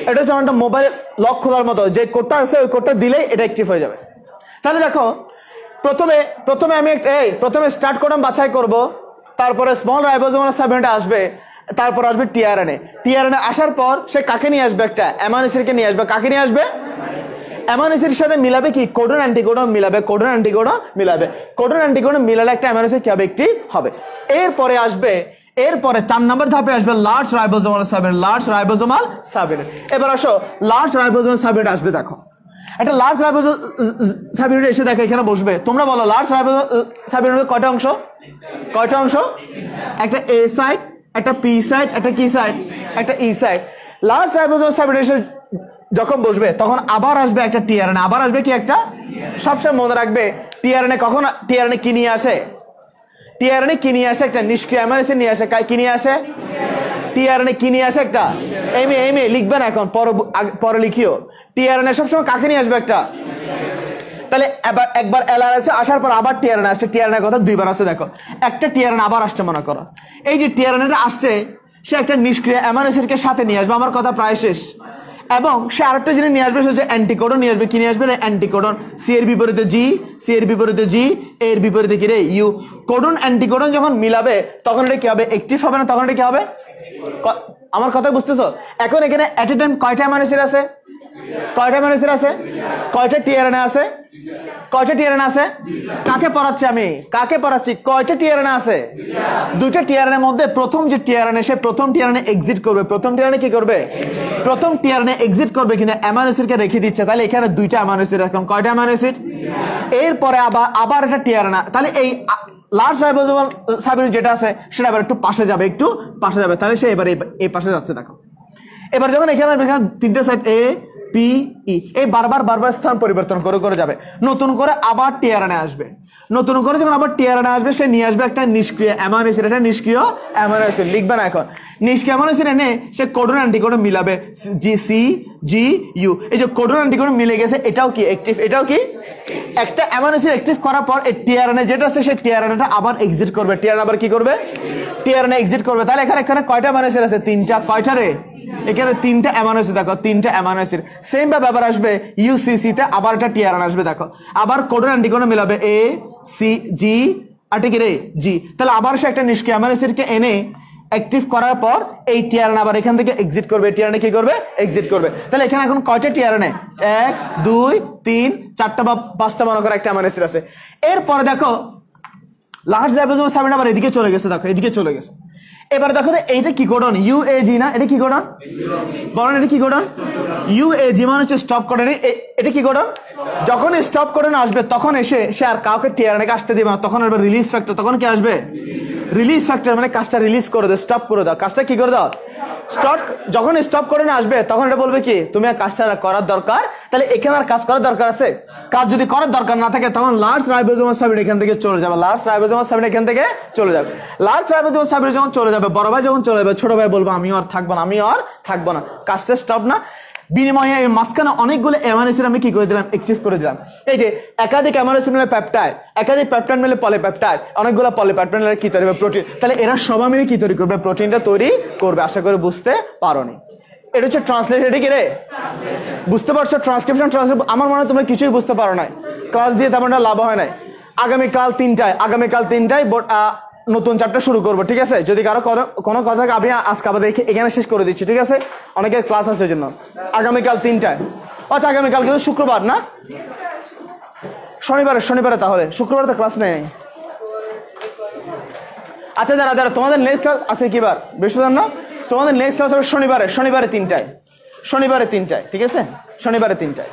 Speaker 1: এটা হচ্ছে একটা মোবাইল লক খোলার মতো, যে কোডটা আছে ওই কোডটা দিলেই এটা অ্যাক্টিভ হয়ে যাবে। তাহলে দেখো প্রথমে আমি প্রথমে স্টার্ট কোডন বাছাই করব, তারপরে স্মল রাইবোজোমাল সাব ইউনিট আসবে, তারপর আসবে টিআরএনএ। টিআরএনএ আসার পর সে কাকে নিয়ে আসবে? একটা অ্যামাইনো অ্যাসিডকে নিয়ে আসবে। কাকে নিয়ে আসবে? অ্যামাইনো অ্যাসিডের সাথে মিলাবে কি? কোডন অ্যান্টিকোডন মিলাবে। কোডন অ্যান্টিকোডন মিলাবে। কোডন অ্যান্টিকোডন মিলালে একটা অ্যামাইনো অ্যাসিড কি হবে? অ্যাক্টিভ হবে। এরপরে 4 নম্বর ধাপে আসবে large ribosomal sub unit. Large ribosomal sub unit. এবার আসো লার্জ রাইবোজোমাল সাব ইউনিট আসবে। দেখো একটা লার্জ রাইবোজোমাল সাব ইউনিট এসে দেখো এখানে বসবে। তোমরা বলো লার্জ রাইবোজোমাল সাব ইউনিটের কয়টা অংশ? কয়টা অংশ? একটা এ সাইড, একটা পি সাইড, একটা কি সাইড? একটা E side. Large ribosomal subunit এসে যখন বসবে তখন আবার আসবে একটা টিআরএনএ। আবার আসবে কি? একটা। সবসময় মনে রাখবে টিআরএনএ কখন টিআরএনএ কি নিয়ে আসে? টিআরএনএ কি নিয়ে আসে? একটা নিষ্ক্রিয় অ্যামাইনো অ্যাসিড নিয়ে আসে। কি নিয়ে আসে? টিআরএনএ কি নিয়ে আসে? একটা এমএ লিখবে না, এখন পরে লিখিও। টিআরএনএ সবসময় কাকে নিয়ে আসবে? একটা। তাহলে একবার এলআর আছে, আসার পর আবার টিআরএনএ আসছে। টিআরএনএ কথা দুইবার আসছে। দেখো একটা টিআরএনএ আবার আসছে মনে করো। এই যে টিআরএনএটা আসছে সে একটা নিষ্ক্রিয় অ্যামাইনো অ্যাসিডকে সাথে নিয়ে আসবে। আমার কথা প্রায় শেষ। এবং সে আরেকটা জিনিস নিয়ে আসবে, সে হচ্ছে অ্যান্টিকোডন নিয়ে আসবে। কি নিয়ে আসবে? অ্যান্টিকোডন। সি এর বিপরীতে জি, সি এর বিপরীতে জি, এর বিপরীতে কি রে? ইউ। কোডন অ্যান্টিকোডন যখন মিলাবে তখন এটা কি হবে? অ্যাক্টিভ হবে না? তখন এটা কি হবে? আমার কথা বুঝতেছো? এখন এখানে এট এ টাইম কয়টা অ্যামাইনো অ্যাসিড আছে? কয়টা অ্যামাইনো অ্যাসিড আছে? কয়টা টিআরএনএ আছে? কয়টা টিআরএনএ আছে? কাকে পড়াচ্ছি আমি? কাকে পড়াচ্ছি? কয়টা টিআরএনএ আছে? দুইটা টিআরএনএ এর মধ্যে প্রথম যে টিআরএনএ সে প্রথম টিআরএনএ এক্সিট করবে। প্রথম টিআরএনএ কি করবে? প্রথম টিআরএনএ এক্সিট করবে, কিন্তু অ্যামাইনো অ্যাসিডকে রেখে দিচ্ছে। তাহলে এখানে দুইটা অ্যামাইনো অ্যাসিড। এখন কয়টা অ্যামাইনো অ্যাসিড? এরপরে আবার একটা টিআরএনএ। তাহলে এই লার্জ রাইবোজোমাল সাব ইউনিট যেটা আছে সেটা আবার একটু পাশে যাবে, একটু পাশে যাবে। তাহলে সে এবার এই পাশে যাচ্ছে। দেখো এবার যখন এখানে তিনটা সাইড এ পি ই, এই বারবার স্থান পরিবর্তন করে যাবে। নতুন করে আবার টিআরএনএ আসবে। নতুন করে যখন আবার টিআরএনএ আসবে সে নিয়ে আসবে একটা নিষ্ক্রিয় অ্যামাইনো অ্যাসিড। এটা নিষ্ক্রিয় অ্যামাইনো অ্যাসিড লিখবে না এখন। নিষ্ক্রিয় অ্যামাইনো অ্যাসিড এনে সে কোডন অ্যান্টিকোডন মিলাবে। G C G U. এই যে কোডন অ্যান্টিকোডন মিলে গেছে, এটাও কি অ্যাক্টিভ? এটাও কি একটা অ্যামাইনো অ্যাসিড অ্যাক্টিভ করার পর এই টিআরএনএ যেটা আছে সেই টিআরএনএটা আবার এক্সিট করবে। টিআরএনএ আবার কি করবে? টিআরএনএ এক্সিট করবে। তাহলে এখানে কয়টা অ্যামাইনো অ্যাসিড আছে? তিনটা। কয়টা রে? এখানে তিনটা অ্যামাইনো অ্যাসিড। দেখো তিনটা অ্যামাইনো অ্যাসিড। সেম ভাবে আবার আসবে ইউসিসি তে আবার একটা টিআরএনএ আসবে। দেখো আবার কোডন অ্যান্টিকোডন মিলাবে এ সি জি আর ঠিক রে জি। তাহলে আবার সে একটা নিষ্ক্রিয় অ্যামাইনো অ্যাসিডকে এনে অ্যাক্টিভ করার পর এই টিআরএনএ আবার এখান থেকে এক্সিট করবে। টিআরএনএ কি করবে? এক্সিট করবে। তাহলে এখানে এখন কয়টা টিআরএনএ? 1 2 3 4টা বা 5টা মনে করে একটা অ্যামাইনো অ্যাসিড আছে। এরপরে দেখো লার্জ রাইবোজোমাল সাব ইউনিট আবার এদিকে চলে গেছে। দেখো এদিকে চলে গেছে। এবার দেখো এইটা কি কোডন? ইউএজি না? এটা কি কোডন? বলেন এটা কি কোডন? ইউএজি মানে হচ্ছে স্টপ কোডন। এটা কি কোডন? যখন স্টপ কোডন আসবে তখন এসে সে আর কাউকে টিআরএনএ কে আসতে দিবে না। তখন আসবে রিলিজ ফ্যাক্টর। তখন কি আসবে? রিলিজ ফ্যাক্টর মানে কাজটা রিলিজ করে দাও, স্টপ করে দাও। কাজটা কি করে দাও? স্টপ। যখন স্টপ করে না আসবে তখন এটা বলবে কি তুমি আর কাজটা করার দরকার। তাহলে এখানে আর কাজ করার দরকার আছে? কাজ যদি করার দরকার না থাকে তখন লার্জ রাইবোজোমাল সাব ইউনিট এখান থেকে চলে যাবে। লার্জ রাইবোজোমাল সাব ইউনিট এখান থেকে চলে যাবে। লার্জ রাইবোজোমাল সাব ইউনিট যখন চলে যাবে, বড় ভাই যখন চলে যাবে ছোট ভাই বলবো আমিও আর থাকবো না, আমিও আর থাকবো না। কাজটা স্টপ না? বিনিময়ে এই মাঝখানে অনেকগুলো অ্যামাইনো অ্যাসিড আমি কি করে দিলাম, অ্যাক্টিভ করে দিলাম। এই যে একাধিক অ্যামাইনো অ্যাসিড মিলে পেপটাইড, একাধিক পেপটাইড মিলে পলিপেপটাইড, অনেকগুলো পলিপেপটাইড মিলে কি তৈরি হবে, প্রোটিন। তাহলে এরা সবাই মিলে কি তৈরি করবে, প্রোটিনটা তৈরি করবে। আশা করি বুঝতে পারোনি। এটা হচ্ছে ট্রান্সলেশন। এটা কি রে, বুঝতে পারছো? Transcription translation. আমার মনে হয় তোমরা কিছুই বুঝতে পারো নাই, ক্লাস দিয়ে তেমনটা লাভ হয় নাই। আগামীকাল 3টায় নতুন চ্যাপ্টার শুরু করবো, ঠিক আছে? যদি কারো কোনো কথা আমি আজকে আবার এখানে শেষ করে দিচ্ছি, ঠিক আছে? অনেকের ক্লাস আছে জন্য। আগামীকাল 3টায়। আচ্ছা, আগামীকাল কিন্তু শুক্রবার না, শনিবারে তাহলে শুক্রবার তো ক্লাস নেই। আচ্ছা দাঁড়া, তোমাদের নেক্সট ক্লাস আছে কি বার? বৃহস্পতিবার না? তোমাদের নেক্সট ক্লাস হবে শনিবারে 3টায়, ঠিক আছে? শনিবারে 3টায়।